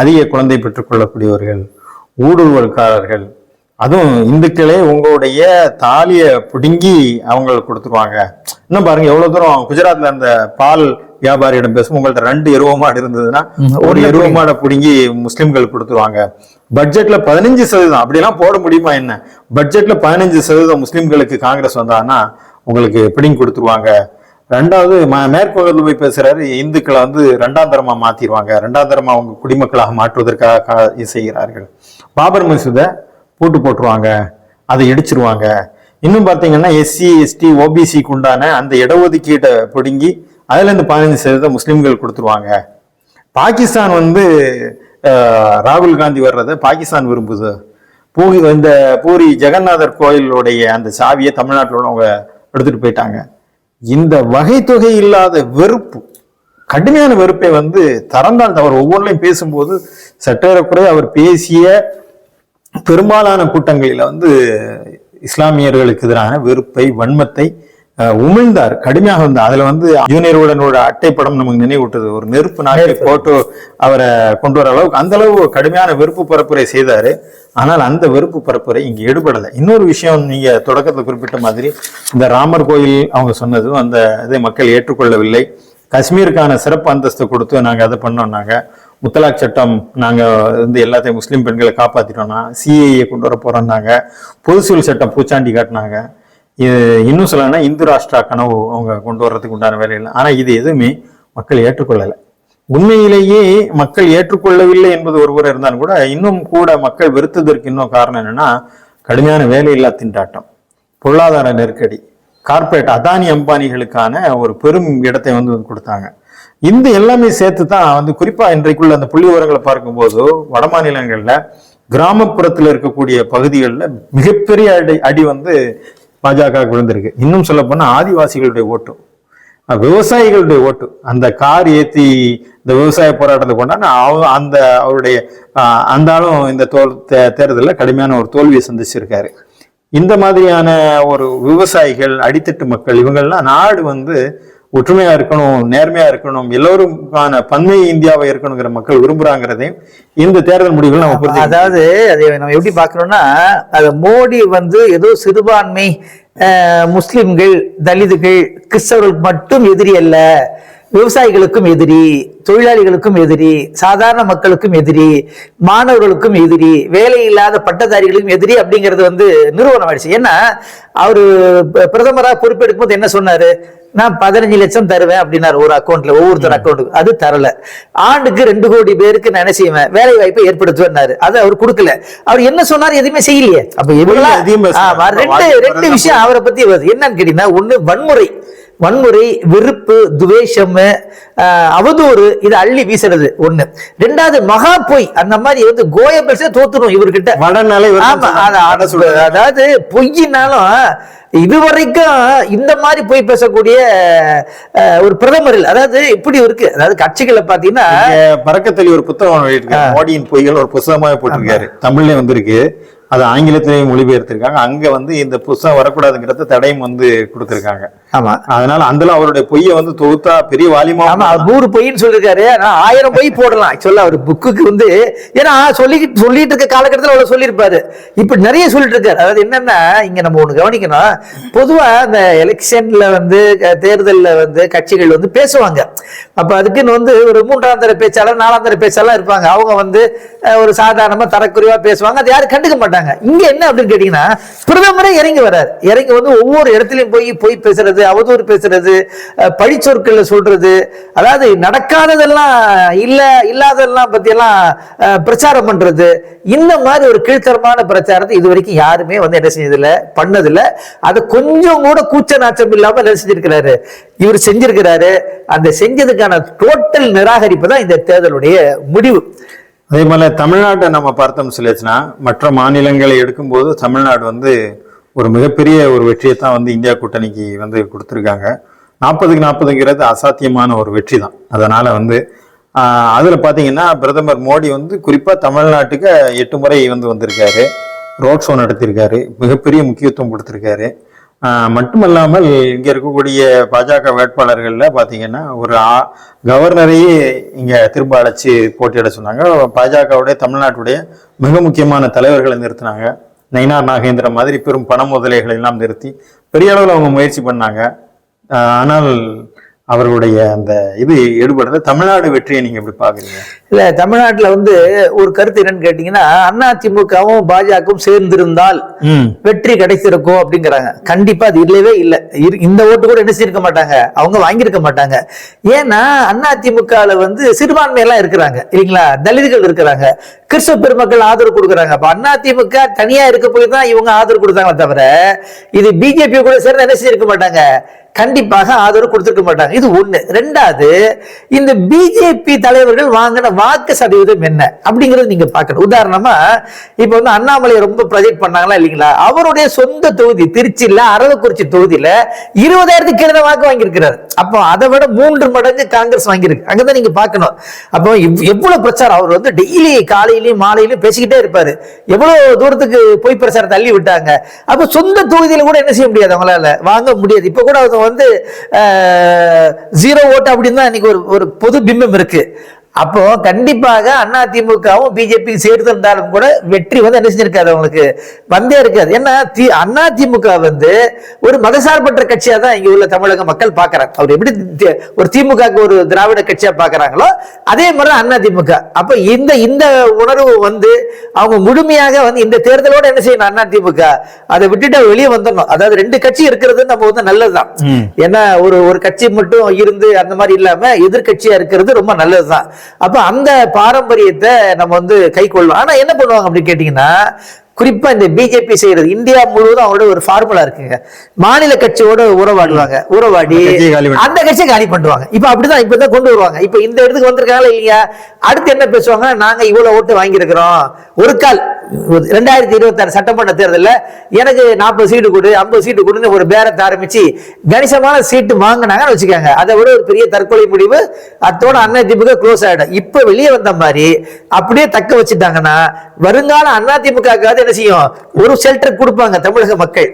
அதிக குழந்தை பெற்றுக் கொள்ளக்கூடியவர்கள், ஊடுருவல்காரர்கள், அதுவும் இந்துக்களே உங்களுடைய தாலிய பிடுங்கி அவங்களுக்கு கொடுத்துருவாங்க. இன்னும் பாருங்க எவ்வளவு தூரம் குஜராத்ல அந்த பால் வியாபாரியிடம் பேசும், உங்கள்ட்ட 2 எருவ மாடு இருந்ததுன்னா ஒரு எருவ மாடை பிடுங்கி முஸ்லிம்கள் கொடுத்துருவாங்க. பட்ஜெட்ல 15% அப்படிலாம் போட முடியுமா என்ன? பட்ஜெட்ல 15% முஸ்லிம்களுக்கு காங்கிரஸ் வந்தான்னா உங்களுக்கு பிடிங்கி கொடுத்துருவாங்க. 2வது மேற்கு வங்கத்தில் போய் பேசுறாரு, இந்துக்களை வந்து 2ஆம் தரமா மாத்திடுவாங்க, 2ஆம் தரமா அவங்க குடிமக்களாக மாற்றுவதற்காக செய்கிறார்கள். பாபர் மசூதை பூட்டு போட்டுருவாங்க, அதை இடிச்சிருவாங்க. இன்னும் பார்த்தீங்கன்னா SC ST OBCக்கு உண்டான அந்த இடஒதுக்கீட்டை பிடுங்கி அதுல இருந்து 15% முஸ்லிம்கள் கொடுத்துருவாங்க. பாகிஸ்தான் வந்து ராகுல் காந்தி வர்றதை பாகிஸ்தான் விரும்புது. இந்த பூரி ஜெகநாதர் கோயிலுடைய அந்த சாவியை தமிழ்நாட்டில் உள்ளவங்க எடுத்துட்டு போயிட்டாங்க. இந்த வகை தொகை இல்லாத வெறுப்பு, கடுமையான வெறுப்பை வந்து தரந்தால் அவர் ஒவ்வொன்றையும் பேசும்போது சற்றேறக்குறைய அவர் பேசிய பெரும்பாலான கூட்டங்களில் வந்து இஸ்லாமியர்களுக்கு எதிரான வெறுப்பை, வன்மத்தை உமிழ்ந்தார், கடுமையாக வந்தார். அதுல வந்து யூனியருடனோட அட்டைப்படம் நமக்கு நினைவூட்டுது. ஒரு நெருப்பு நாட்டை போட்டு அவரை கொண்டு வர அளவுக்கு அந்த அளவு கடுமையான வெறுப்பு பரப்புரை செய்தாரு. ஆனால் அந்த வெறுப்பு பரப்புரை இங்க எடுபடலை. இன்னொரு விஷயம், நீங்க தொடக்கத்தில் குறிப்பிட்ட மாதிரி இந்த ராமர் கோயில் அவங்க சொன்னதும் அந்த இதை மக்கள் ஏற்றுக்கொள்ளவில்லை. காஷ்மீருக்கான சிறப்பு அந்தஸ்து கொடுத்து நாங்க அதை பண்ணோம்னாங்க. முத்தலாக் சட்டம் நாங்க வந்து எல்லாத்தையும் முஸ்லீம் பெண்களை காப்பாத்திட்டோம்னா, சிஏஏ கொண்டு வர போறோம்னாங்க. பொது சிவில் சட்டம் பூச்சாண்டி காட்டினாங்க. இன்னும் சொல்லணும்னா இந்து ராஷ்டிரா கனவு அவங்க கொண்டு வர்றதுக்கு உண்டான வேலையில். ஆனா இது எதுவுமே மக்கள் ஏற்றுக்கொள்ளலை. உண்மையிலேயே மக்கள் ஏற்றுக்கொள்ளவில்லை என்பது ஒருவர் இருந்தாலும் கூட, இன்னும் கூட மக்கள் வெறுத்ததற்கு இன்னும் காரணம் என்னன்னா, கடுமையான வேலையில்லா திண்டாட்டம், பொருளாதார நெருக்கடி, கார்பரேட் அதானி அம்பானிகளுக்கான ஒரு பெரும் இடத்தை வந்து கொடுத்தாங்க. இந்த எல்லாமே சேர்த்து தான் வந்து குறிப்பா இன்றைக்குள்ள அந்த புள்ளி விவரங்களை பார்க்கும்போது வட மாநிலங்கள்ல கிராமப்புறத்தில் இருக்கக்கூடிய பகுதிகளில் மிகப்பெரிய அடி வந்து பாஜக விழுந்திருக்கு. இன்னும் சொல்ல போனா ஆதிவாசிகளுடைய ஓட்டு, விவசாயிகளுடைய ஓட்டு, அந்த கார் ஏத்தி இந்த விவசாய போராட்டத்தை கொண்டாட அந்த அவருடைய அந்த ஆளும் இந்த தேர்தலில் கடுமையான ஒரு தோல்வியை சந்திச்சிருக்காரு. இந்த மாதிரியான ஒரு விவசாயிகள், அடித்தட்டு மக்கள், இவங்கெல்லாம் நாடு வந்து ஒற்றுமையா இருக்கணும், நேர்மையா இருக்கணும், எல்லோருக்கான பன்மை இந்தியாவை இருக்கணுங்கிற மக்கள் விரும்புறாங்கிறதையும் இந்த தேர்தல் முடிவுகள் நம்ம புரிஞ்சு. அதாவது அதை நம்ம எப்படி பார்க்கணும்னா, அது மோடி வந்து ஏதோ சிறுபான்மை முஸ்லிம்கள், தலிதுகள், கிறிஸ்தவர்களுக்கு மட்டும் எதிரி அல்ல, விவசாயிகளுக்கும் எதிரி, தொழிலாளிகளுக்கும் எதிரி, சாதாரண மக்களுக்கும் எதிரி, மாணவர்களுக்கும் எதிரி, வேலை இல்லாத பட்டதாரிகளுக்கும் எதிரி அப்படிங்கிறது வந்து நிறுவனம் ஆயிடுச்சு. ஏன்னா அவரு பிரதமராக பொறுப்பெடுக்கும் போது என்ன சொன்னாரு, நான் 15 லட்சம் தருவேன் அப்படின்னாரு ஒரு அக்கௌண்ட்ல, ஒவ்வொருத்தர் அக்கௌண்ட்டுக்கு. அது தரல. ஆண்டுக்கு 2 கோடி பேருக்கு நான் என்ன செய்வேன், வேலை வாய்ப்பை ஏற்படுத்துவேன்னாரு. அது அவர் கொடுக்கல. அவர் என்ன சொன்னாரு, எதுவுமே செய்யலையே. அப்ப ரெண்டு விஷயம் அவரை பத்தி வருது. என்னன்னு கேட்டீங்கன்னா, ஒண்ணு வன்முறை, வெறுப்பு, துவேஷம், அவதூறு, இது அள்ளி வீசுறது ஒண்ணு. ரெண்டாவது மகா பொய். அந்த மாதிரி வந்து கோயபல்ஸே தோத்துரும் இவர்கிட்ட. அதாவது பொய்யினாலும் இதுவரைக்கும் இந்த மாதிரி போய் பேசக்கூடிய ஒரு பிரதமர் இல்லை. அதாவது இப்படி இருக்கு. அதாவது கட்சிகளை பாத்தீங்கன்னா, பறக்கத்தளி ஒரு புத்தகம் மோடியின் பொய்கள் ஒரு புத்தகமாக போட்டிருக்காரு. தமிழ்ல வந்திருக்கு, அது ஆங்கிலத்திலேயே மொழிபெயர்த்திருக்காங்க. அங்க வந்து இந்த புத்தகம் வரக்கூடாதுங்கிறத தடையும் வந்து கொடுத்திருக்காங்க. ஆமா, அதனால அந்த அவருடைய பொய்யை வந்து தொகுத்தா பெரிய வாலியமா 100 பொய்ன்னு சொல்லிருக்காரு. 1000 பொய் போடலாம் சொல்ல அவர் புக்குக்கு வந்து. ஏன்னா சொல்லிட்டு இருக்க காலகட்டத்தில் அவ்வளவு சொல்லியிருப்பாரு. இப்ப நிறைய சொல்லிட்டு இருக்காரு. அதாவது என்னன்னா, இங்க நம்ம ஒண்ணு கவனிக்கணும். பொதுவா இந்த எலெக்ஷன்ல வந்து தேர்தலில் வந்து கட்சிகள் வந்து பேசுவாங்க. அப்ப அதுக்குன்னு வந்து ஒரு 3ஆம் தர பேச்சாளர், 4ஆம் தர பேச்சாளர் இருப்பாங்க. அவங்க வந்து ஒரு சாதாரணமா தரக்குறைவா பேசுவாங்க. அது யாரும் கண்டுக்க மாட்டாங்க. இங்க என்ன அப்படின்னு கேட்டீங்கன்னா, பிரதமரே இறங்கி வர்றாரு. இறங்கி வந்து ஒவ்வொரு இடத்துலயும் போய் பேசுறது, அவதூறு பேசுறது, பழிச்சொற்கள் சொல்றது, அதாவது நடக்காததெல்லாம் இல்லாததெல்லாம் பத்தி எல்லாம் பிரச்சாரம் பண்றது. இந்த மாதிரி ஒரு கீழ்த்தரமான பிரச்சாரத்தை இதுவரைக்கும் யாருமே வந்து என்ன செஞ்சதில்லை, பண்ணதில்லை. அதை கொஞ்சம் கூட கூச்ச நாச்சம் இல்லாம என்ன செஞ்சிருக்கிறாரு, இவர் செஞ்சிருக்கிறாரு. அந்த செஞ்சதுக்கான டோட்டல் நிராகரிப்பு தான் இந்த தேர்தலுடைய முடிவு. அதே போல தமிழ்நாட்டை நம்ம பார்த்தோம் சொல்லிச்சுன்னா, மற்ற மாநிலங்களை எடுக்கும்போது தமிழ்நாடு வந்து ஒரு மிகப்பெரிய ஒரு வெற்றியை தான் வந்து இந்தியா கூட்டணிக்கு வந்து கொடுத்துருக்காங்க. 40க்கு 40ங்கிறது அசாத்தியமான ஒரு வெற்றி தான். அதனால வந்து அதுல பாத்தீங்கன்னா, பிரதமர் மோடி வந்து குறிப்பா தமிழ்நாட்டுக்கு 8 முறை வந்து வந்திருக்காரு, ரோட் ஷோ நடத்தியிருக்காரு, மிகப்பெரிய முக்கியத்துவம் கொடுத்திருக்காரு. மட்டுமல்லாமல் இங்க இருக்கக்கூடிய பாஜக வேட்பாளர்கள்ல பாத்தீங்கன்னா, ஒரு கவர்னரையே இங்க திரும்ப அழைச்சி போட்டியிட சொன்னாங்க. பாஜகவுடைய தமிழ்நாட்டுடைய மிக முக்கியமான தலைவர்களை நிறுத்தினாங்க. நயினார் நாகேந்திரன் மாதிரி பெரும் பண முதலைகளை எல்லாம் நிறுத்தி பெரிய அளவில் அவங்க முயற்சி பண்ணாங்க. ஆனால் அவர்களுடைய அந்த இது எடுபடுறது. தமிழ்நாடு வெற்றியை நீங்க எப்படி பாக்குறீங்க? இல்ல, தமிழ்நாட்டுல வந்து ஒரு கருத்து என்னன்னு கேட்டீங்கன்னா, அதிமுகவும் பாஜகவும் சேர்ந்திருந்தால் வெற்றி கிடைச்சிருக்கும் அப்படிங்கிறாங்க. கண்டிப்பா அது இல்லவே இல்லை. இந்த ஓட்டு கூட என்ன செய்யிருக்க மாட்டாங்க, அவங்க வாங்கியிருக்க மாட்டாங்க. ஏன்னா அதிமுகல வந்து சிறுபான்மையெல்லாம் இருக்கிறாங்க இல்லைங்களா, தலிதுகள் இருக்கிறாங்க, கிறிஸ்தவ பெருமக்கள் ஆதரவு கொடுக்குறாங்க. அப்ப அதிமுக தனியா இருக்க போய் தான் இவங்க ஆதரவு கொடுத்தாங்களே தவிர, இது பிஜேபி கூட சேர்ந்து என்ன செய்யிருக்க மாட்டாங்க, கண்டிப்பாக ஆதரவு கொடுத்துருக்க மாட்டாங்க. இது ஒண்ணு. ரெண்டாவது, இந்த பிஜேபி தலைவர்கள் வாங்கின வாக்கு சதவீதம் என்ன அப்படிங்கறது நீங்க பார்க்கணும். உதாரணமா இப்ப வந்து அண்ணாமலை ரொம்ப ப்ரொஜெக்ட் பண்ணாங்களா இல்லைங்களா, அவருடைய சொந்த தொகுதி திருச்சியில அரவக்குறிச்சி தொகுதியில 20,000 கீழே வாக்கு வாங்கியிருக்கிறார். அப்போ அதை விட 3 மடங்கு காங்கிரஸ் வாங்கியிருக்கு. அங்கதான் நீங்க பார்க்கணும். அப்போ எவ்வளவு பிரச்சாரம், அவர் வந்து டெய்லி காலையிலயும் மாலையிலும் பேசிக்கிட்டே இருப்பாரு. எவ்வளவு தூரத்துக்கு போய் பிரச்சாரம் தள்ளி விட்டாங்க. அப்ப சொந்த தொகுதியில கூட என்ன செய்ய முடியாது, அவங்களால வாங்க முடியாது. இப்ப கூட அவங்க வந்து 0 ஓட்டு அப்படின்னு தான் இன்னைக்கு ஒரு பொது பிம்பம் இருக்கு. அப்போ கண்டிப்பாக அதிமுகவும் பிஜேபி சேர்த்திருந்தாலும் கூட வெற்றி வந்து என்ன செஞ்சிருக்காது, அவங்களுக்கு வந்தே இருக்காது. ஏன்னா அதிமுக வந்து ஒரு மதசார்பற்ற கட்சியா தான் இங்க உள்ள தமிழக மக்கள் பாக்குறாங்க. அவர் எப்படி ஒரு திமுக ஒரு திராவிட கட்சியா பாக்குறாங்களோ அதே மாதிரி அதிமுக. அப்ப இந்த உணர்வு வந்து அவங்க முழுமையாக வந்து இந்த தேர்தலோட என்ன செய்யணும், அதிமுக அதை விட்டுட்டு வெளியே வந்துடணும். அதாவது 2 கட்சி இருக்கிறது நம்ம வந்து நல்லதுதான். ஏன்னா ஒரு கட்சி மட்டும் இருந்து அந்த மாதிரி இல்லாம எதிர்கட்சியா இருக்கிறது ரொம்ப நல்லதுதான். அப்ப அந்த பாரம்பரியத்தை நம்ம வந்து கை கொள்வோம். ஆனா என்ன பண்ணுவாங்க அப்படின்னு கேட்டீங்கன்னா, குறிப்பா இந்த பிஜேபி செய்யறது இந்தியா முழுவதும் அவங்களோட ஒரு ஃபார்முலா இருக்குங்க. மாநில கட்சியோட உறவாடுவாங்க, உறவாடி அந்த கட்சியை காலி பண்ணுவாங்க. இப்ப அப்படிதான் இப்பதான் கொண்டு வருவாங்க. இப்ப இந்த இடத்துக்கு வந்திருக்காங்களா இல்லையா, அடுத்து என்ன பேசுவாங்க, நாங்க இவ்வளவு ஓட்டு வாங்கியிருக்கிறோம். ஒரு கால் 2026 சட்டமன்ற தேர்தலில் எனக்கு 40 சீட்டு கொடு 50 சீட்டு கொடுன்னு ஒரு பேரத்தை ஆரம்பிச்சு கணிசமான சீட்டு வாங்கினாங்கன்னு வச்சுக்காங்க. அதை விட ஒரு பெரிய தற்கொலை முடிவு, அத்தோட அதிமுக க்ளோஸ் ஆயிடும். இப்ப வெளியே வந்த மாதிரி அப்படியே தக்க வச்சுட்டாங்கன்னா வருங்கால அதிமுக என்ன செய்யும், ஒரு ஷெல்டர் கொடுப்பாங்க தமிழக மக்கள்.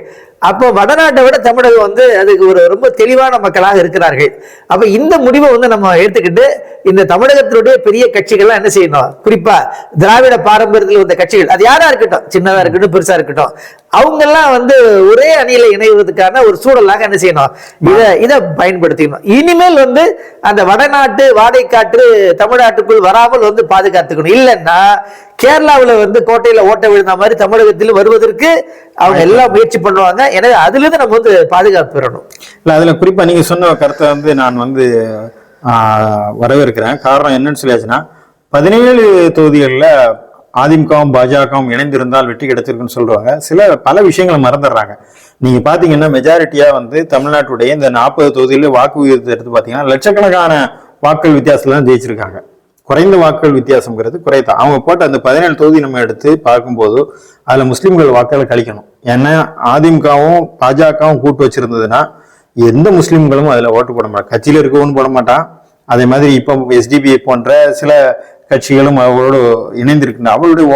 அப்போ வடநாட்டை விட தமிழகம் வந்து அதுக்கு ஒரு ரொம்ப தெளிவான மக்களாக இருக்கிறார்கள். அப்ப இந்த முடிவை வந்து நம்ம எடுத்துக்கிட்டு இந்த தமிழகத்தினுடைய பெரிய கட்சிகள்லாம் என்ன செய்யணும், குறிப்பா திராவிட பாரம்பரியத்தில் வந்த கட்சிகள், அது யாரா இருக்கட்டும், சின்னதா இருக்கட்டும் பெருசா இருக்கட்டும், அவங்க எல்லாம் வந்து ஒரே அணியில இணைவதற்கான ஒரு சூழலாக என்ன செய்யணும், இதை பயன்படுத்திக்கணும். இனிமேல் வந்து அந்த வடநாட்டு வாடைக்காற்று தமிழ்நாட்டுக்குள் வராமல் வந்து பாதுகாத்துக்கணும். இல்லைன்னா கேரளாவில் வந்து கோட்டையில ஓட்ட விழுந்த மாதிரி தமிழகத்தில் வருவதற்கு அவங்க எல்லாம் முயற்சி பண்ணுவாங்க. எனவே அதுல இருந்து நம்ம வந்து பாதுகாப்பு பெறணும். இல்ல அதுல குறிப்பா நீங்க சொன்ன கருத்தை வந்து நான் வந்து வரவேற்கிறேன். காரணம் என்னன்னு சொல்லியாச்சுன்னா, 17 தொகுதிகளில் அதிமுகவும் பாஜகவும் இணைந்திருந்தால் வெற்றி கிடைச்சிருக்குன்னு சொல்றாங்க. பல விஷயங்களை மறந்துடுறாங்க. நீங்க பாத்தீங்கன்னா மெஜாரிட்டியா வந்து தமிழ்நாட்டுடைய இந்த 40 தொகுதியில வாக்கு விகிதத்தை எடுத்து பாத்தீங்கன்னா லட்சக்கணக்கான வாக்குகள் வித்தியாசத்துல தான் ஜெயிச்சிருக்காங்க. குறைந்த வாக்குகள் வித்தியாசம்ங்கிறது குறைதான். அவங்க போட்ட அந்த 17 தொகுதி நம்ம எடுத்து பார்க்கும்போது அதுல முஸ்லிம்கள் வாக்குகளை கழிக்கணும். ஏன்னா அதிமுகவும் பாஜகவும் கூட்டு வச்சிருந்ததுன்னா எந்த முஸ்லிம்களும் அதுல ஓட்டு போட மாட்டான், கட்சியில இருக்கவும் போட மாட்டான். அதே மாதிரி இப்போ எஸ்டிபிஐ போன்ற சில கட்சிகளும் அவரோடு இணைந்திருக்கின்ற அவருடைய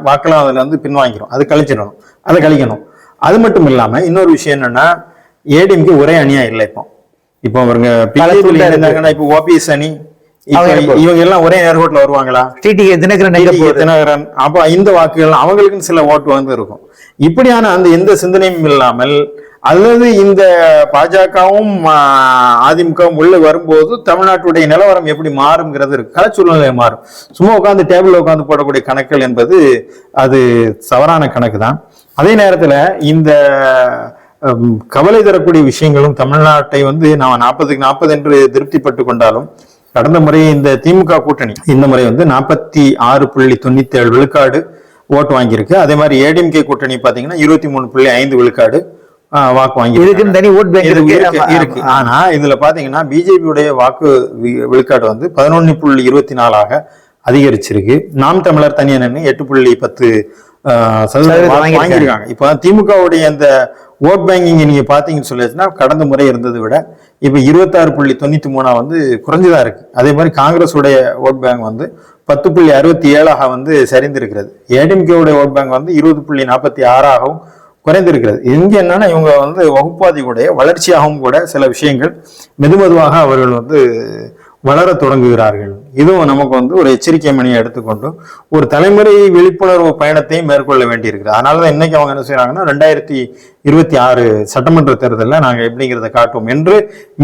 வாக்கெல்லாம் அதுல வந்து பின்வாங்கிடும். அது கழிச்சிடணும், அதை கழிக்கணும். அது மட்டும் இல்லாம இன்னொரு விஷயம் என்னன்னா, ஏடிஎம்கே ஒரே அணியா இல்லை. இப்போ அவருங்க இருந்தாங்கன்னா இப்போ ஓபிஎஸ் அணி இவங்க எல்லாம் ஒரே நேர்கோட்டில் வருவாங்களா, தினகரன், அப்ப இந்த வாக்குகள் அவங்களுக்குன்னு சில ஓட்டு வந்து இருக்கும். இப்படியான அந்த எந்த சிந்தனையும் இல்லாமல் அல்லது இந்த பாஜகவும் அதிமுகவும் உள்ள வரும்போது தமிழ்நாட்டுடைய நிலவரம் எப்படி மாறுங்கிறது இருக்கு. களச்சூழ்நிலை மாறும். சும்மா உட்காந்து டேபிள்ல உட்காந்து போடக்கூடிய கணக்குகள் என்பது அது தவறான கணக்கு தான். அதே நேரத்துல இந்த கவலை தரக்கூடிய விஷயங்களும் தமிழ்நாட்டை வந்து நாம் 40க்கு 40 என்று திருப்திப்பட்டு கொண்டாலும் கடந்த முறை இந்த திமுக கூட்டணி இந்த முறை வந்து 46.97 விழுக்காடு ஓட்டு வாங்கியிருக்கு. அதே மாதிரி ஏடிஎம்கே கூட்டணி பாத்தீங்கன்னா 23.5 விழுக்காடு வாக்கு வாங்கி இருக்கு. ஆனா இதுல பாத்தீங்கன்னா பிஜேபியுடைய வாக்கு விழுக்காடு வந்து 11.24 அதிகரிச்சிருக்கு. நாம் தமிழர் தனியா 8.10% வாங்கியிருக்காங்க. இப்ப திமுகவுடைய அந்த ஓட் பேங்கிங் நீங்க பாத்தீங்கன்னு சொல்லிச்சுன்னா கடந்த முறை இருந்ததை விட இப்ப 26.93 வந்து குறைஞ்சுதா இருக்கு. அதே மாதிரி காங்கிரஸ் உடைய ஓட் பேங்க் வந்து 10.67 வந்து சரிந்திருக்கிறது. ஏடிஎம்கே உடைய ஓட் பேங்க் வந்து 20.46 குறைந்திருக்கிறது. இங்க என்னன்னா இவங்க வந்து வகுப்பாதிகளுடைய வளர்ச்சியாகவும் கூட சில விஷயங்கள் மெதுமெதுவாக அவர்கள் வந்து வளர தொடங்குகிறார்கள். இதுவும் நமக்கு வந்து ஒரு எச்சரிக்கை மணியை எடுத்துக்கொண்டு ஒரு தலைமுறை விழிப்புணர்வு பயணத்தையும் மேற்கொள்ள வேண்டியிருக்கிறது. அதனாலதான் இன்னைக்கு அவங்க என்ன செய்யறாங்கன்னா 2026 சட்டமன்ற தேர்தலில் நாங்க எப்படிங்கிறத காட்டுவோம் என்று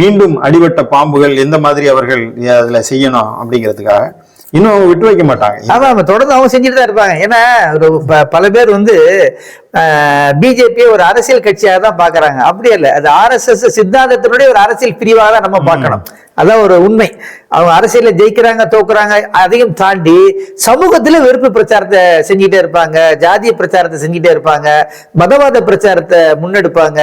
மீண்டும் அடிபட்ட பாம்புகள் எந்த மாதிரி அவர்கள் அதுல செய்யணும் அப்படிங்கிறதுக்காக இன்னும் அவங்க விட்டு வைக்க மாட்டாங்க. ஆமா, தொடர்ந்து அவங்க செஞ்சுட்டு தான் இருப்பாங்க. ஏன்னா பல பேர் வந்து பிஜேபி ஒரு அரசியல் கட்சியாக தான் பாக்குறாங்க. அப்படி இல்லை, அது RSS சித்தாந்தத்தினுடைய ஒரு அரசியல் பிரிவாக தான் நம்ம பார்க்கணும். அதான் ஒரு உண்மை. அவங்க அரசியல ஜெயிக்கிறாங்க தோக்குறாங்க அதையும் தாண்டி சமூகத்துல வெறுப்பு பிரச்சாரத்தை செஞ்சுட்டே இருப்பாங்க, ஜாதிய பிரச்சாரத்தை செஞ்சுட்டே இருப்பாங்க, மதவாத பிரச்சாரத்தை முன்னெடுப்பாங்க,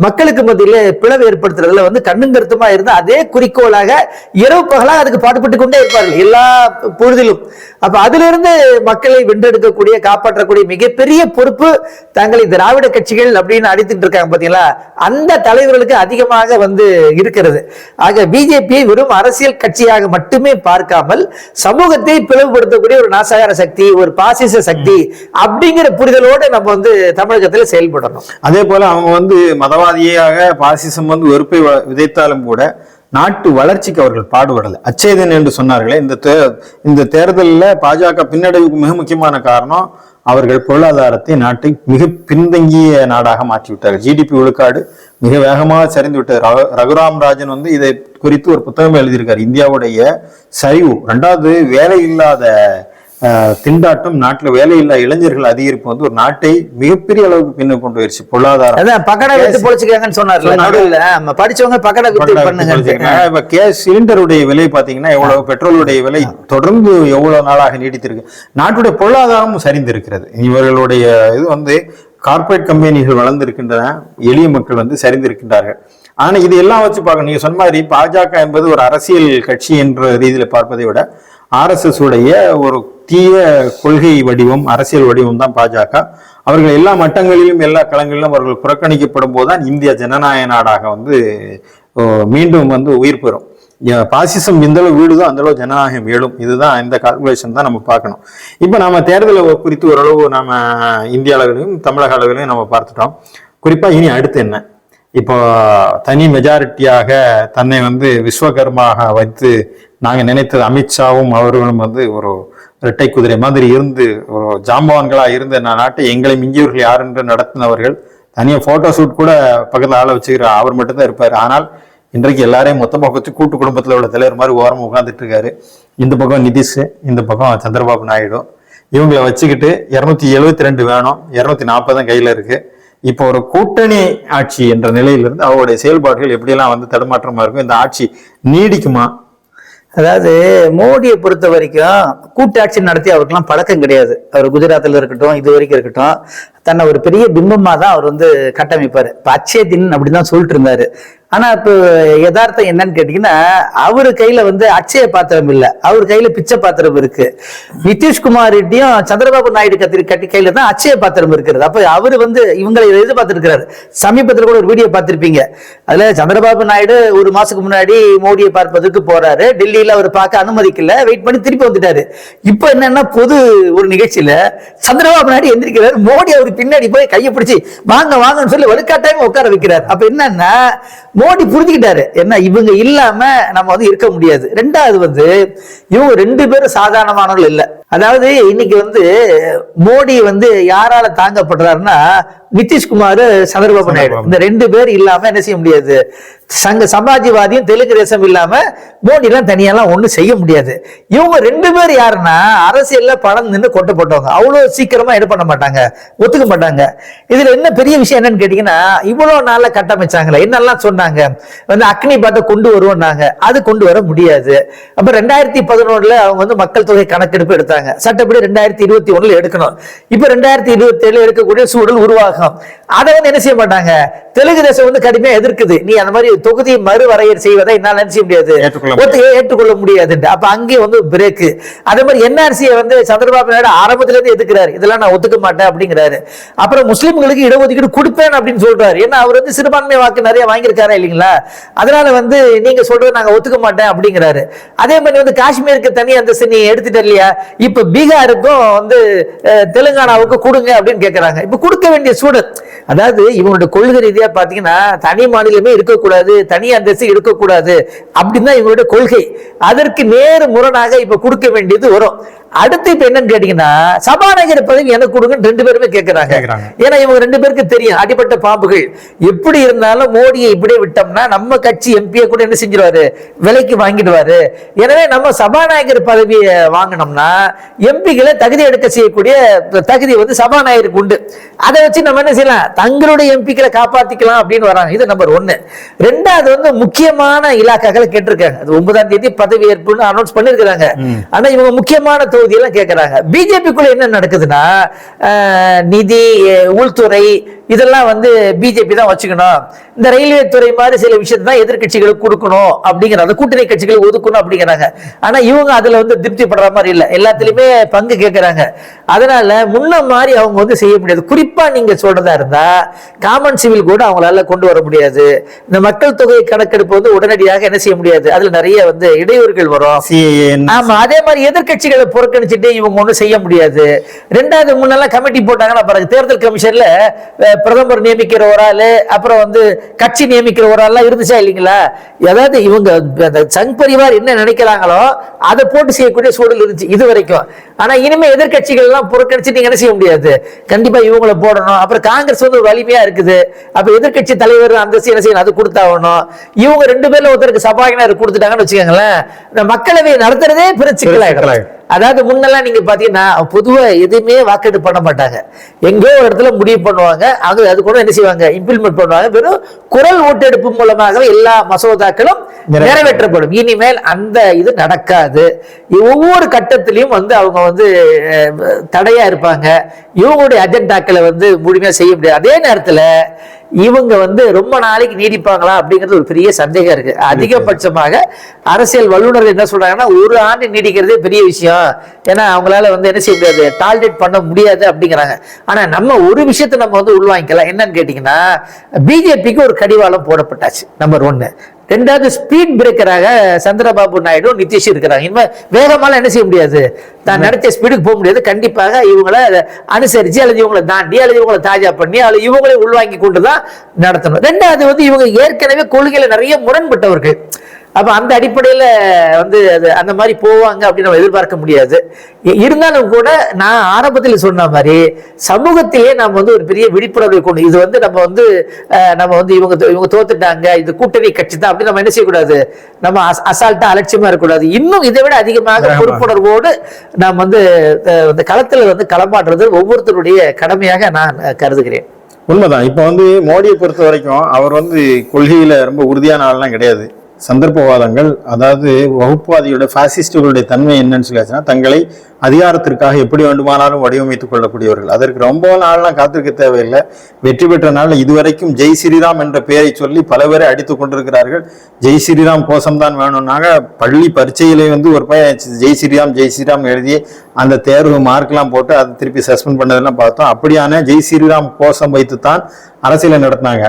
மக்களுக்கு மத்தியில பிளவு ஏற்படுத்துறதுல வந்து கண்ணும் கருத்துமா இருந்து அதே குறிக்கோளாக இரவு பகலாக அதுக்கு பாடுபட்டு கொண்டே இருப்பார்கள் எல்லா பொழுதிலும். அப்ப அதுல இருந்து மக்களை வென்றெடுக்கக்கூடிய காப்பாற்றக்கூடிய மிகப்பெரிய பொறுப்பு தங்களை திராவிட கட்சிகள் அப்படின்னு அடித்துட்டு இருக்காங்க பாத்தீங்களா, அந்த தலைவர்களுக்கு அதிகமாக வந்து இருக்கிறது. ஆக பிஜேபியை வெறும் அரசியல் கட்சியாக மட்டுமே பார்க்காமல் சமூகத்தை பிளவுபடுத்தக்கூடிய ஒரு நாசகார சக்தி, ஒரு பாசிச சக்தி அப்படிங்கிற புரிதலோடு நம்ம வந்து தமிழகத்தில் செயல்படணும். அதே போல அவங்க வந்து மதவாதியாக பாசிசம் வந்து வெறுப்பை விதைத்தாலும் கூட நாட்டு வளர்ச்சிக்கு அவர்கள் பாடுபடலை. அச்சேதன் என்று சொன்னார்களே, இந்த தேர்தலில் பாஜக பின்னடைவுக்கு மிக முக்கியமான காரணம் அவர்கள் பொருளாதாரத்தை நாட்டை மிக பின்தங்கிய நாடாக மாற்றிவிட்டார்கள். ஜிடிபி விழுக்காடு மிக வேகமாக சரிந்து விட்டது. ரகுராம் ராஜன் வந்து இதை குறித்து ஒரு புத்தகம் எழுதியிருக்காரு. இந்தியாவுடைய சரிவு, ரெண்டாவது வேலை இல்லாத திண்டாட்டம், நாட்டில் வேலையில்லா இளைஞர்கள் அதிகரிப்பு வந்து ஒரு நாட்டை மிகப்பெரிய அளவுக்கு பின்ன கொண்டு போயிருச்சு. பொருளாதாரம் பக்கடை வித்து பொழைச்சுக்காங்கன்னு சொன்னார். படிச்சவங்க பக்கடை வித்து பண்ணுங்க. இப்ப கேஸ் சிலிண்டருடைய விலை பாத்தீங்கன்னா எவ்வளவு, பெட்ரோலுடைய விலை தொடர்ந்து எவ்வளவு நாளாக நீடித்திருக்கு. நாட்டுடைய பொருளாதாரமும் சரிந்திருக்கிறது. இவர்களுடைய இது வந்து கார்பரேட் கம்பெனிகள் வளர்ந்திருக்கின்றன, எளிய மக்கள் வந்து சரிந்திருக்கின்றார்கள். ஆனா இது எல்லாம் வச்சு பார்க்கணும். நீங்க சொன்ன மாதிரி பாஜக என்பது ஒரு அரசியல் கட்சி என்ற ரீதியில பார்ப்பதை விட RSS உடைய ஒரு தீய கொள்கை வடிவம், அரசியல் வடிவம் தான் பாஜக. அவர்கள் எல்லா மட்டங்களிலும் எல்லா களங்களிலும் அவர்கள் புறக்கணிக்கப்படும் போதுதான் இந்திய ஜனநாயக நாடாக வந்து மீண்டும் வந்து உயிர் பெறும். பாசிசம் எந்த அளவு வீடுதோ அந்த அளவு ஜனநாயகம் எழும். இதுதான் இந்த கால்குலேஷன் தான் நம்ம பார்க்கணும். இப்போ நம்ம தேர்தலை குறித்து ஓரளவு நம்ம இந்திய அளவிலையும் தமிழக அளவிலையும் நம்ம பார்த்துட்டோம். குறிப்பா இனி அடுத்து என்ன? இப்போ தனி மெஜாரிட்டியாக தன்னை வந்து விஸ்வகர்மாக வைத்து நாங்கள் நினைத்தது அமித்ஷாவும் அவர்களும் வந்து ஒரு இரட்டை குதிரை மாதிரி இருந்து ஒரு ஜாம்பவான்களா இருந்த நாட்டை எங்களை மிஞ்சியவர்கள் யார் என்று நடத்தினவர்கள், தனியாக போட்டோ ஷூட் கூட பக்கத்தில் ஆள வச்சுக்கிற அவர் மட்டும்தான் இருப்பார். ஆனால் இன்றைக்கு எல்லாரையும் மொத்தமாக வச்சு கூட்டு குடும்பத்தில் உள்ள தலைவர் மாதிரி ஓரமாக உட்காந்துட்டு இருக்காரு. இந்த பக்கம் நிதிஷ், இந்த பக்கம் சந்திரபாபு நாயுடு. இவங்களை வச்சுக்கிட்டு 272 வேணும், 240 கையில இருக்கு. இப்போ ஒரு கூட்டணி ஆட்சி என்ற நிலையிலிருந்து அவருடைய செயல்பாடுகள் எப்படியெல்லாம் வந்து தடுமாற்றமா இருக்கும், இந்த ஆட்சி நீடிக்குமா? அதாவது மோடியை பொறுத்த வரைக்கும் கூட்டாட்சி நடத்தி அவருக்கெல்லாம் பழக்கம் கிடையாது. அவர் குஜராத்தில் இருக்கட்டும், இது வரைக்கும் இருக்கட்டும், தன்னை ஒரு பெரிய பிம்பமா தான் அவர் வந்து கட்டமைப்பாரு. இப்ப அச்சேதின் அப்படிதான் சொல்லிட்டு இருந்தாரு. ஆனா இப்ப யதார்த்தம் என்னன்னு கேட்டீங்கன்னா, அவரு கையில வந்து அச்சய பாத்திரம் இல்ல, அவர் கையில பிச்சை பாத்திரம் இருக்கு. நிதிஷ்குமார் ரெட்டியும் சந்திரபாபு நாயுடு கட்டி கையில தான் அச்சய பாத்திரம் இருக்கிறது. அப்ப அவரு வந்து இவங்களை எதிர்பார்த்திருக்கிறாரு. சமீபத்தில் கூட ஒரு வீடியோ பார்த்திருப்பீங்க. அதுல சந்திரபாபு நாயுடு ஒரு மாசத்துக்கு முன்னாடி மோடியை பார்ப்பதற்கு போறாரு. டெல்லியில அவர் பார்க்க அனுமதிக்கல, வெயிட் பண்ணி திருப்பி வந்துட்டாரு. இப்ப என்னன்னா பொது ஒரு நிகழ்ச்சியில சந்திரபாபு நாயுடு எந்திரிக்கிறாரு, மோடி அவருக்கு பின்னாடி போய் கையை பிடிச்சி வாங்க வாங்கன்னு சொல்லி வலுக்காட்டாயமா உட்கார வைக்கிறார். அப்ப என்னன்னா மோடி புரிஞ்சுக்கிட்டாரு, என்ன இவங்க இல்லாம நம்ம வந்து இருக்க முடியாது. ரெண்டாவது வந்து இவங்க 2 பேரும் சாதாரணமானவர்கள் இல்ல. அதாவது இன்னைக்கு வந்து மோடி வந்து யாரால தாங்கப்படுறாருன்னா நிதிஷ்குமார், சந்திரபாபு நாயுடு, இந்த 2 பேர் இல்லாம என்ன செய்ய முடியாது. சமாஜ்வாதியும் தெலுங்கு தேசம் இல்லாம மோடி எல்லாம் தனியெல்லாம் ஒண்ணு செய்ய முடியாது. இவங்க 2 பேர் யாருன்னா அரசியல்ல பணம் நின்று கொட்ட போட்டவங்க. அவ்வளவு சீக்கிரமா என்ன பண்ண மாட்டாங்க, ஒத்துக்க மாட்டாங்க. இதுல என்ன பெரிய விஷயம் என்னன்னு கேட்டீங்கன்னா, இவ்வளவு நாள்ல கட்டமைச்சாங்களே, என்னெல்லாம் சொன்னாங்க வந்து அக்னி பாட்டை கொண்டு வருவோம்னாங்க, அது கொண்டு வர முடியாது. அப்ப 2011 அவங்க வந்து மக்கள் தொகை கணக்கெடுப்பு எடுத்தாங்க. சட்டப்படி 2021 எடுக்கணும். இப்ப 2027 எடுக்கக்கூடிய சூழல் உருவாகும். அதை வந்து என்ன செய்ய மாட்டாங்க, தெலுங்கு தேசம் வந்து கடுமையா எதிர்க்குது. நீ அந்த மாதிரி தொகுதி மறுவரையறை செய்வதை என்னால என்ன செய்ய முடியாது, ஏற்றுக்கொள்ள முடியாது. அப்ப அங்கே வந்து பிரேக். அதே மாதிரி என்ஆர்சியை வந்து சந்திரபாபு நாயுடு ஆரம்பத்துல இருந்து எதுக்குறாரு, இதெல்லாம் நான் ஒத்துக்க மாட்டேன் அப்படிங்கிறாரு. அப்புறம் முஸ்லிம்களுக்கு இடஒதுக்கீடு கொடுப்பேன் அப்படின்னு சொல்றாரு. ஏன்னா அவர் வந்து சிறுபான்மை வாக்கு நிறைய வாங்கியிருக்காரா இல்லைங்களா, அதனால வந்து நீங்க சொல்றது நாங்க ஒத்துக்க மாட்டேன் அப்படிங்கிறாரு. அதே மாதிரி வந்து காஷ்மீருக்கு தனி அந்தஸ்து நீ எடுத்துட்ட இல்லையா, இப்ப பீகாருக்கும் வந்து தெலுங்கானாவுக்கு கொடுங்க அப்படின்னு கேட்கறாங்க. இப்ப கொடுக்க வேண்டிய சூழல். அதாவது இவங்களோட கொள்கை ரீதியா பாத்தீங்கன்னா தனி மாநிலமே இருக்கக்கூடாது, தனி அந்தஸ்து இருக்கக்கூடாது அப்படின்னு தான் இவங்களுடைய கொள்கை. அதற்கு நேர் முரணாக இப்ப கொடுக்க வேண்டியது வரும். அடுத்து இப்ப என்னன்னு கேட்டீங்கன்னா, சபாநாயகர் பதவி எனக்கு கொடுங்கன்னு 2 பேருமே கேட்கிறாங்க. ஏன்னா இவங்க 2 பேருக்கு தெரியும் அடிப்பட்ட பாம்புகள். எப்படி இருந்தாலும் மோடியை இப்படியே விட்டோம்னா நம்ம கட்சி எம்பியை கூட என்ன செஞ்சிருவாரு, விலைக்கு வாங்கிடுவாரு. எனவே நம்ம சபாநாயகர் பதவியை வாங்கினோம்னா எம்பிகளை தகுதி எடுக்க செய்யக்கூடிய தகுதி வந்து சபாநாயகருக்கு உண்டு. அதை வச்சு நம்ம என்ன செய்யலாம், தங்களுடைய எம்பிக்களை காப்பாத்திக்கலாம் அப்படின்னு வராங்க. இது நம்பர் 1. ரெண்டாவது வந்து முக்கியமான இலாக்காக்களை கேட்டிருக்காங்க. அது 9ஆம் தேதி பதவி ஏற்புன்னு அனௌன்ஸ் பண்ணிருக்காங்க. ஆனா இவங்க முக்கியமான தொகுதியெல்லாம் கேட்கறாங்க. பிஜேபிக்குள்ள என்ன நடக்குதுன்னா நிதி, உள்துறை இதெல்லாம் வந்து பிஜேபி தான் வச்சுக்கணும். இந்த ரயில்வே துறை மாதிரி சில விஷயத்தை தான் எதிர்கட்சிகளுக்கு கொடுக்கணும் அப்படிங்கிறாங்க, கூட்டணி கட்சிகளுக்கு ஒதுக்கணும் அப்படிங்கிறாங்க. ஆனா இவங்க அதுல வந்து திருப்தி படுற மாதிரி இல்லை, எல்லாத்துலயுமே பங்கு கேட்கறாங்க. அதனால முன்ன மாதிரி அவங்க வந்து செய்ய முடியாது. குறிப்பா நீங்க சொல்றதா இருந்தா காமன் சிவில் கூட அவங்களால கொண்டு வர முடியாது. இந்த மக்கள் தொகை கணக்கெடுப்பு வந்து உடனடியாக என்ன செய்ய முடியாது, அதுல நிறைய வந்து இடையூறுகள் வரும். ஆமா, அதே மாதிரி எதிர்கட்சிகளை புறக்கணிச்சுட்டு இவங்க ஒண்ணும் செய்ய முடியாது. ரெண்டாவது, முன்னெல்லாம் கமிட்டி போட்டாங்கன்னா பாருங்க, தேர்தல் கமிஷன்ல பிரதமர் நியமிக்கிற ஒரு ஆளு, அப்புறம் வந்து கட்சி நியமிக்கிற ஒரு ஆள் இருந்துச்சா இல்லைங்களா? அதாவது இவங்க சங் பரிவார் என்ன நினைக்கிறாங்களோ அதை போட்டு செய்யக்கூடிய சூழல் இருந்துச்சு இது வரைக்கும். ஆனா இனிமே எதிர்கட்சிகள் எல்லாம் புறக்கணிச்சு நீங்க என்ன செய்ய முடியாது, கண்டிப்பா இவங்களை போடணும். அப்புறம் காங்கிரஸ் வந்து ஒரு வலிமையா இருக்குது, அப்ப எதிர்கட்சி தலைவர் அந்த என்ன செய்யணும், அது கொடுத்தாகணும். இவங்க 2 பேர்ல ஒருத்தருக்கு சபாநாயகர் கொடுத்துட்டாங்கன்னு வச்சுக்கோங்களேன், இந்த மக்களவை நடத்துறதே பிரச்சனை. அதாவது முன்னெல்லாம் நீங்க பாத்தீங்கன்னா பொதுவா எதுவுமே வாக்கெடுப்பு பண்ண மாட்டாங்க, எங்கேயோ ஒரு இடத்துல முடிவு பண்ணுவாங்க, அது கூட என்ன செய்வாங்க, இம்ப்ளிமெண்ட் பண்ணுவாங்க. வெறும் குரல் ஓட்டெடுப்பு மூலமாக எல்லா மசோதாக்களும் நிறைவேற்றப்படும். இனிமேல் அந்த இது நடக்காது. ஒவ்வொரு கட்டத்திலையும் வந்து அவங்க வந்து தடையா இருப்பாங்க, இவங்களுடைய அஜெண்டாக்களை வந்து முழுமையா செய்ய முடியாது. அதே நேரத்துல இவங்க வந்து ரொம்ப நாளைக்கு நீடிப்பாங்களா அப்படிங்கிறது ஒரு பெரிய சந்தேகம் இருக்கு. அதிகபட்சமாக அரசியல் வல்லுநர்கள் என்ன சொல்றாங்கன்னா 1 ஆண்டு நீடிக்கிறதே பெரிய விஷயம், ஏன்னா அவங்களால வந்து என்ன செய்ய முடியாது, டார்கெட் பண்ண முடியாது அப்படிங்கிறாங்க. ஆனா நம்ம ஒரு விஷயத்தை நம்ம வந்து உள்வாங்கிக்கலாம். என்னன்னு கேட்டீங்கன்னா, பிஜேபிக்கு ஒரு கடிவாளம் போடப்பட்டாச்சு, நம்பர் 1. ரெண்டாவது, ஸ்பீட் பிரேக்கராக சந்திரபாபு நாயுடு, நிதிஷ் இருக்கிறாங்க. இனிமே வேகமால என்ன செய்ய முடியாது, தான் நடத்திய ஸ்பீடுக்கு போக முடியாது. கண்டிப்பாக இவங்களை அனுசரிச்சு அல்லது இவங்களை தாண்டி அல்லது இவங்களை தாஜா பண்ணி அல்லது இவங்களை உள்வாங்கி கொண்டுதான் நடத்தணும். ரெண்டாவது வந்து இவங்க ஏற்கனவே கொள்கையில நிறைய முரண்பட்டவர்கள். அப்ப அந்த அடிப்படையில வந்து அது அந்த மாதிரி போவாங்க அப்படின்னு நம்ம எதிர்பார்க்க முடியாது. இருந்தாலும் கூட நான் ஆரம்பத்தில் சொன்ன மாதிரி சமூகத்திலே நம்ம வந்து ஒரு பெரிய விழிப்புணர்வை கொண்டு, இது வந்து நம்ம வந்து இவங்க தோத்துட்டாங்க, இது கூட்டணி கட்சி தான் அப்படின்னு நம்ம என்ன செய்யக்கூடாது, நம்ம அசால்ட்டா அலட்சியமா இருக்கக்கூடாது. இன்னும் இதை விட அதிகமாக பொறுப்புணர்வோடு நாம் வந்து இந்த களத்துல வந்து களமாடுறது ஒவ்வொருத்தருடைய கடமையாக நான் கருதுகிறேன். உண்மைதான். இப்ப வந்து மோடியை பொறுத்த வரைக்கும் அவர் வந்து கொள்கையில ரொம்ப உறுதியான ஆள்லாம் கிடையாது. சந்தர்ப்பவாதங்கள், அதாவது வகுப்புவாதியோட பாசிஸ்டுகளுடைய தன்மை என்னன்னு சொல்லியாச்சுன்னா, தங்களை அதிகாரத்திற்காக எப்படி வேண்டுமானாலும் வடிவமைத்துக் கொள்ளக்கூடியவர்கள். அதற்கு ரொம்ப நாள்லாம் காத்திருக்க தேவையில்லை. வெற்றி பெற்ற நாள் இதுவரைக்கும் ஜெய் ஸ்ரீராம் என்ற பெயரை சொல்லி பல பேரை அடித்துக் கொண்டிருக்கிறார்கள். ஜெய் ஸ்ரீராம் கோஷம்தான் வேணும்னாங்க. பள்ளி பரீட்சையிலே வந்து ஒரு பையன் ஜெய் ஸ்ரீராம் எழுதி அந்த தேர்வு மார்க்லாம் போட்டு அதை திருப்பி சஸ்பெண்ட் பண்ணதெல்லாம் பார்த்தோம். அப்படியான ஜெய் ஸ்ரீராம் கோஷம் வைத்துத்தான் அரசியலை நடத்தினாங்க.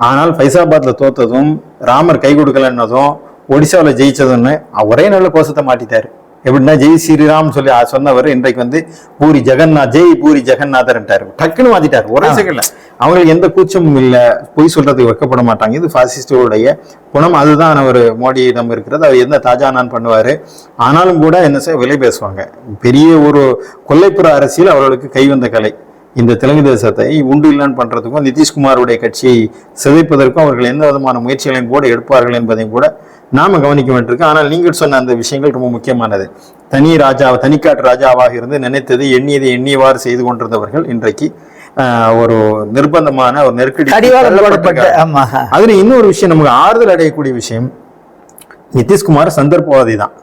ஆனால் ஃபைசாபாத்ல தோத்ததும், ராமர் கை கொடுக்கலன்னதும், ஒடிசாவில் ஜெயிச்சதுன்னு ஒரே நல்ல கோஷத்தை மாட்டிட்டாரு. எப்படின்னா, ஜெய் ஸ்ரீராம் சொல்லி சொன்னவர் இன்றைக்கு வந்து பூரி ஜெகநாத், ஜெய் பூரி ஜெகநாதர்ன்ட்டாரு. டக்குன்னு மாத்திட்டாரு ஒரே செகண்ட்ல. அவங்களுக்கு எந்த கூச்சமும் இல்லை, பொய் சொல்றதுக்கு வைக்கப்பட மாட்டாங்க. இது பாசிஸ்டுடைய குணம். அதுதான் அவர் மோடியிடம் இருக்கிறது. அவர் எந்த தாஜானான் பண்ணுவாரு. ஆனாலும் கூட என்ன செய்ய விலை பேசுவாங்க. பெரிய ஒரு கொல்லைப்புற அரசியல் அவர்களுக்கு கைவந்த கலை. இந்த தெலுங்கு தேசத்தை உண்டு இல்லைன்னு பண்றதுக்கும் நிதிஷ்குமாருடைய கட்சியை சிதைப்பதற்கும் அவர்கள் எந்த விதமான முயற்சிகளையும் கூட எடுப்பார்கள் என்பதையும் கூட நாம கவனிக்க வேண்டியிருக்கு. ஆனால் நீங்கள் சொன்ன அந்த விஷயங்கள் ரொம்ப முக்கியமானது. தனிக்காட்டு ராஜாவாக இருந்து நினைத்தது எண்ணியதை எண்ணியவாறு செய்து கொண்டிருந்தவர்கள் இன்றைக்கு ஒரு நிர்பந்தமான ஒரு நெருக்கடி. அதுல இன்னொரு விஷயம், நமக்கு ஆறுதல் அடையக்கூடிய விஷயம், நிதிஷ்குமார் சந்தர்ப்பவாதி தான்.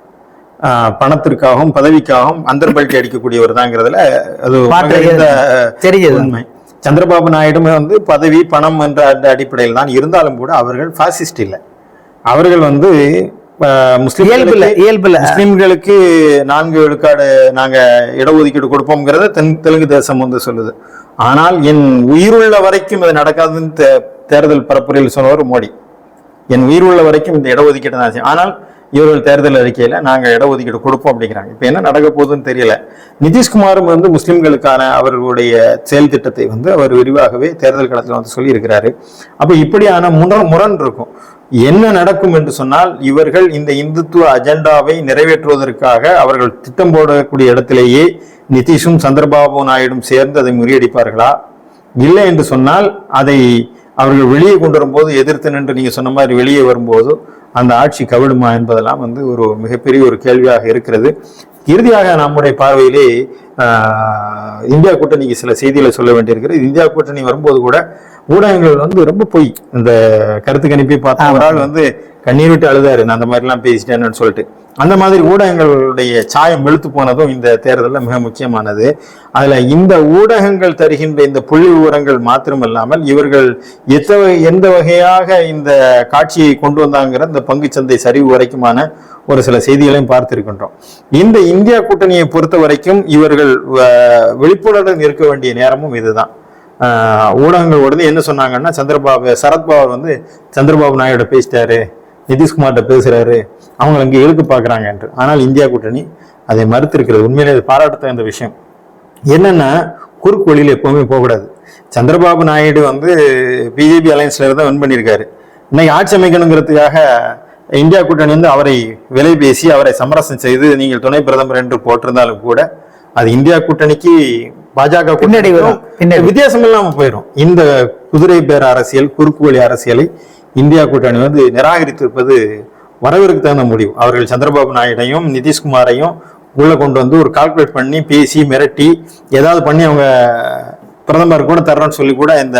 பணத்திற்காகவும் பதவிக்காகவும் அந்தர்பல்ட்டி அடிக்கக்கூடியவர் தாங்கிறதுல அது உண்மை. சந்திரபாபு நாயுடுமே வந்து பதவி பணம் என்ற அந்த அடிப்படையில் தான். இருந்தாலும் கூட அவர்கள் பாசிஸ்ட் இல்லை. அவர்கள் வந்து முஸ்லிம்களுக்கு 4 விழுக்காடு நாங்க இடஒதுக்கீடு கொடுப்போம்ங்கிறத தெலுங்கு தேசம் வந்து சொல்லுது. ஆனால் என் உயிருள்ள வரைக்கும் இது நடக்காதுன்னு தேர்தல் பரப்புரையில் சொன்னவர் மோடி. என் உயிருள்ள வரைக்கும் இந்த இடஒதுக்கீடு தான். ஆனால் இவர்கள் தேர்தல் அறிக்கையில நாங்க இடஒதுக்கீடு கொடுப்போம் அப்படிங்கிறாங்க. இப்ப என்ன நடக்க போகுதுன்னு தெரியல. நிதிஷ்குமாரும் வந்து முஸ்லிம்களுக்கான அவர்களுடைய செயல் திட்டத்தை வந்து அவர் விரிவாகவே தேர்தல் களத்தில் வந்து சொல்லி இருக்கிறாரு. அப்ப இப்படியான முரண் இருக்கும். என்ன நடக்கும் என்று சொன்னால், இவர்கள் இந்த இந்துத்துவ அஜெண்டாவை நிறைவேற்றுவதற்காக அவர்கள் திட்டம் போடக்கூடிய இடத்திலேயே நிதிஷும் சந்திரபாபு நாயுடும் சேர்ந்து அதை முறியடிப்பார்களா? இல்லை என்று சொன்னால் அதை அவர்கள் வெளியே கொண்டு வரும்போது எதிர்த்து நின்று நீங்க சொன்ன மாதிரி வெளியே வரும்போது அந்த ஆட்சி கவிழுமா என்பதெல்லாம் வந்து ஒரு மிகப்பெரிய ஒரு கேள்வியாக இருக்கிறது. இறுதியாக நம்முடைய பார்வையிலே இந்தியா கூட்டணிக்கு சில செய்திகளை சொல்ல வேண்டியிருக்கிறது. இந்தியா கூட்டணி வரும்போது கூட ஊடகங்கள் வந்து ரொம்ப பொய். இந்த கருத்து கணிப்பை பார்த்தா ஒரு ஆள் வந்து கண்ணீர் விட்டு அழுதாரு, நான் அந்த மாதிரி எல்லாம் பேசிட்டேன்னு சொல்லிட்டு. அந்த மாதிரி ஊடகங்களுடைய சாயம் வெளுத்து போனதும் இந்த தேர்தலில் மிக முக்கியமானது. அதுல இந்த ஊடகங்கள் தருகின்ற இந்த புள்ளி விவரங்கள் மாத்திரமல்லாமல் இவர்கள் எந்த வகையாக இந்த காட்சியை கொண்டு வந்தாங்கிற இந்த பங்குச்சந்தை சரிவு வரைக்குமான ஒரு சில செய்திகளையும் பார்த்திருக்கின்றோம். இந்த இந்தியா கூட்டணியை பொறுத்த வரைக்கும் இவர்கள் விழிப்புணர்வுடன் இருக்க வேண்டிய நேரமும் இதுதான். ஊடகங்கள் உடனே என்ன சொன்னாங்கன்னா, சரத்பவார் வந்து சந்திரபாபு நாயுடு பேசிட்டாரு, நிதிஷ்குமார்கிட்ட பேசுறாரு, அவங்க அங்கே இழுக்க பார்க்குறாங்க என்று. ஆனால் இந்தியா கூட்டணி அதை மறுத்திருக்கிறது. உண்மையிலே அது பாராட்ட தகுந்த விஷயம். என்னன்னா, குறுக்கு வழியில் எப்பவுமே போகக்கூடாது. சந்திரபாபு நாயுடு வந்து பிஜேபி அலையன்ஸ்ல தான் வின் பண்ணியிருக்காரு. இன்னைக்கு ஆட்சி அமைக்கணுங்கிறதுக்காக இந்தியா கூட்டணி வந்து அவரை விலை பேசி அவரை சமரசம் செய்து நீங்கள் துணை பிரதமர் என்று போட்டிருந்தாலும் கூட அது இந்தியா கூட்டணிக்கு பாஜக பின்னாடி வித்தியாசம் இல்லாம போயிடும். இந்த குதிரை பேர அரசியல், குறுக்கு வழி அரசியலை இந்தியா கூட்டணி வந்து நிராகரித்திருப்பது வரவிற்கு தகுந்த முடிவு. அவர்கள் சந்திரபாபு நாயுடையும் நிதிஷ்குமாரையும் உள்ள கொண்டு வந்து ஒரு கால்குலேட் பண்ணி பேசி மிரட்டி ஏதாவது பண்ணி அவங்க பிரதமர் கூட தர்றேன்னு சொல்லி கூட இந்த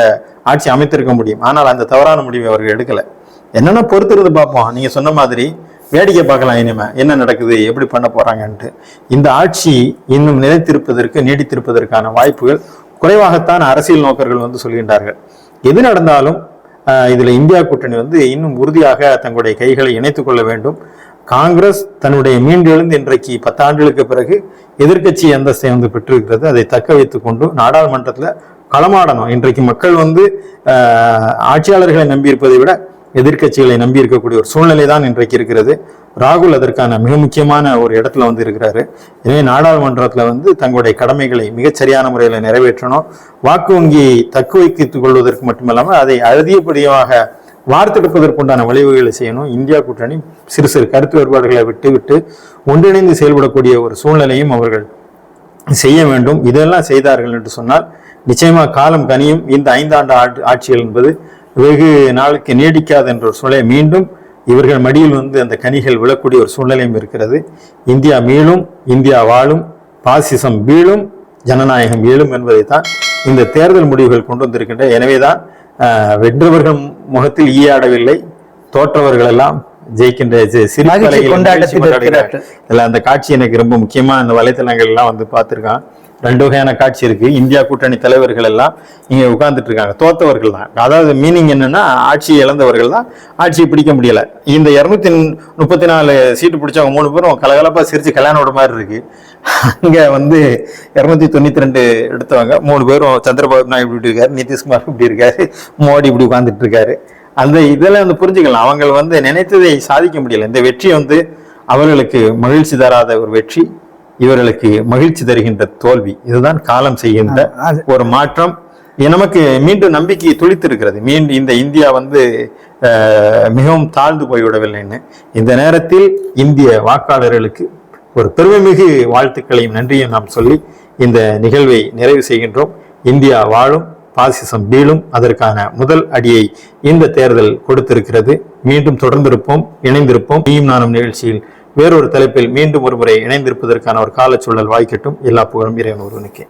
ஆட்சி அமைத்திருக்க முடியும். ஆனால் அந்த தவறான முடிவை அவர்கள் எடுக்கல. என்னன்னா பொறுத்திருந்து பார்ப்போம். நீங்க சொன்ன மாதிரி வேடிக்கை பார்க்கலாம், இனிமே என்ன நடக்குது, எப்படி பண்ண போறாங்கன்ட்டு. இந்த ஆட்சி இன்னும் நிலைத்திருப்பதற்கு, நீடித்திருப்பதற்கான வாய்ப்புகள் குறைவாகத்தான் அரசியல் நோக்கர்கள் வந்து சொல்கின்றார்கள். எது நடந்தாலும் இதுல இந்தியா கூட்டணி வந்து இன்னும் உறுதியாக தங்களுடைய கைகளை இணைத்துக் கொள்ள வேண்டும். காங்கிரஸ் தன்னுடைய மீண்டெழுந்து இன்றைக்கு 10 ஆண்டுகளுக்கு பிறகு எதிர்க்கட்சி அந்தஸ்தை வந்து பெற்றிருக்கிறது. அதை தக்க வைத்துக் கொண்டு நாடாளுமன்றத்துல களமாடணும். இன்றைக்கு மக்கள் வந்து ஆட்சியாளர்களை நம்பியிருப்பதை விட எதிர்க்கட்சிகளை நம்பி இருக்கக்கூடிய ஒரு சூழ்நிலை தான் இன்றைக்கு இருக்கிறது. ராகுல் அதற்கான மிக முக்கியமான ஒரு இடத்துல வந்து இருக்கிறாரு. எனவே நாடாளுமன்றத்துல வந்து தங்களுடைய கடமைகளை மிகச்சரியான முறையில் நிறைவேற்றணும். வாக்கு வங்கியை தக்க வைத்துக் கொள்வதற்கு மட்டுமல்லாமல் அதை அதிகப்படியாக வார்த்தெடுப்பதற்குண்டான வழிவகைகளை செய்யணும். இந்தியா கூட்டணி சிறு சிறு கருத்து வேறுபாடுகளை விட்டு ஒன்றிணைந்து செயல்படக்கூடிய ஒரு சூழ்நிலையும் அவர்கள் செய்ய வேண்டும். இதெல்லாம் செய்தார்கள் என்று சொன்னால் நிச்சயமாக காலம் கனியும். இந்த 5 ஆண்டு ஆட்சிகள் என்பது வெகு நாளுக்கு நீடிக்காது என்ற ஒரு சூழ்நிலை மீண்டும் இவர்கள் மடியில் வந்து அந்த கனிகள் விழக்கூடிய ஒரு சூழ்நிலையும் இருக்கிறது. இந்தியா மீளும், இந்தியா வாழும், பாசிசம் வீழும், ஜனநாயகம் வீழும் என்பதைத்தான் இந்த தேர்தல் முடிவுகள் கொண்டு வந்திருக்கின்ற. எனவேதான் வென்றவர்கள் முகத்தில் ஈயாடவில்லை, தோற்றவர்கள் எல்லாம் ஜெயிக்கின்ற அந்த காட்சி எனக்கு ரொம்ப முக்கியமா அந்த வலைத்தளங்கள் எல்லாம் வந்து பார்த்திருக்கான். 2 வகையான காட்சி இருக்கு. இந்தியா கூட்டணி தலைவர்கள் எல்லாம் இங்க உட்கார்ந்துட்டு இருக்காங்க, தோத்தவர்கள் தான். அதாவது மீனிங் என்னன்னா, ஆட்சியை இழந்தவர்கள் தான், ஆட்சியை பிடிக்க முடியல. இந்த 234 சீட்டு பிடிச்சவங்க 3 பேரும் கலகலப்பா சிரிச்சு கல்யாணோட மாதிரி இருக்கு. அங்க வந்து 292 எடுத்தவங்க 3 பேரும் சந்திரபாபு நாயுடு இப்படி இருக்காரு, நிதிஷ்குமார் இப்படி இருக்காரு, மோடி இப்படி உட்கார்ந்துட்டு இருக்காரு. அந்த இதெல்லாம் வந்து புரிஞ்சுக்கலாம். அவங்க வந்து நினைத்ததை சாதிக்க முடியல. இந்த வெற்றி வந்து அவர்களுக்கு மகிழ்ச்சி தராத ஒரு வெற்றி, இவர்களுக்கு மகிழ்ச்சி தருகின்ற தோல்வி. இதுதான் காலம் செய்கின்ற ஒரு மாற்றம். நமக்கு மீண்டும் நம்பிக்கையை துளித்திருக்கிறது. மீண்டும் இந்த இந்தியா வந்து மிகவும் தாழ்ந்து போய்விடவில்லைன்னு இந்த நேரத்தில் இந்திய வாக்காளர்களுக்கு ஒரு பெருமைமிகு வாழ்த்துக்களையும் நன்றியும் நாம் சொல்லி இந்த நிகழ்வை நிறைவு செய்கின்றோம். இந்தியா வாழும், பாசிசம் வீழும். அதற்கான முதல் அடியை இந்த தேர்தல் கொடுத்திருக்கிறது. மீண்டும் தொடர்ந்திருப்போம், இணைந்திருப்போம். நீயும் நானும் நிகழ்ச்சியில் வேறொரு தலைப்பில் மீண்டும் ஒருமுறை இணைந்திருப்பதற்கான ஒரு காலச்சூழல் வாய்க்கட்டும். எல்லா புகழும் இறைவன் ஒருவனுக்கே.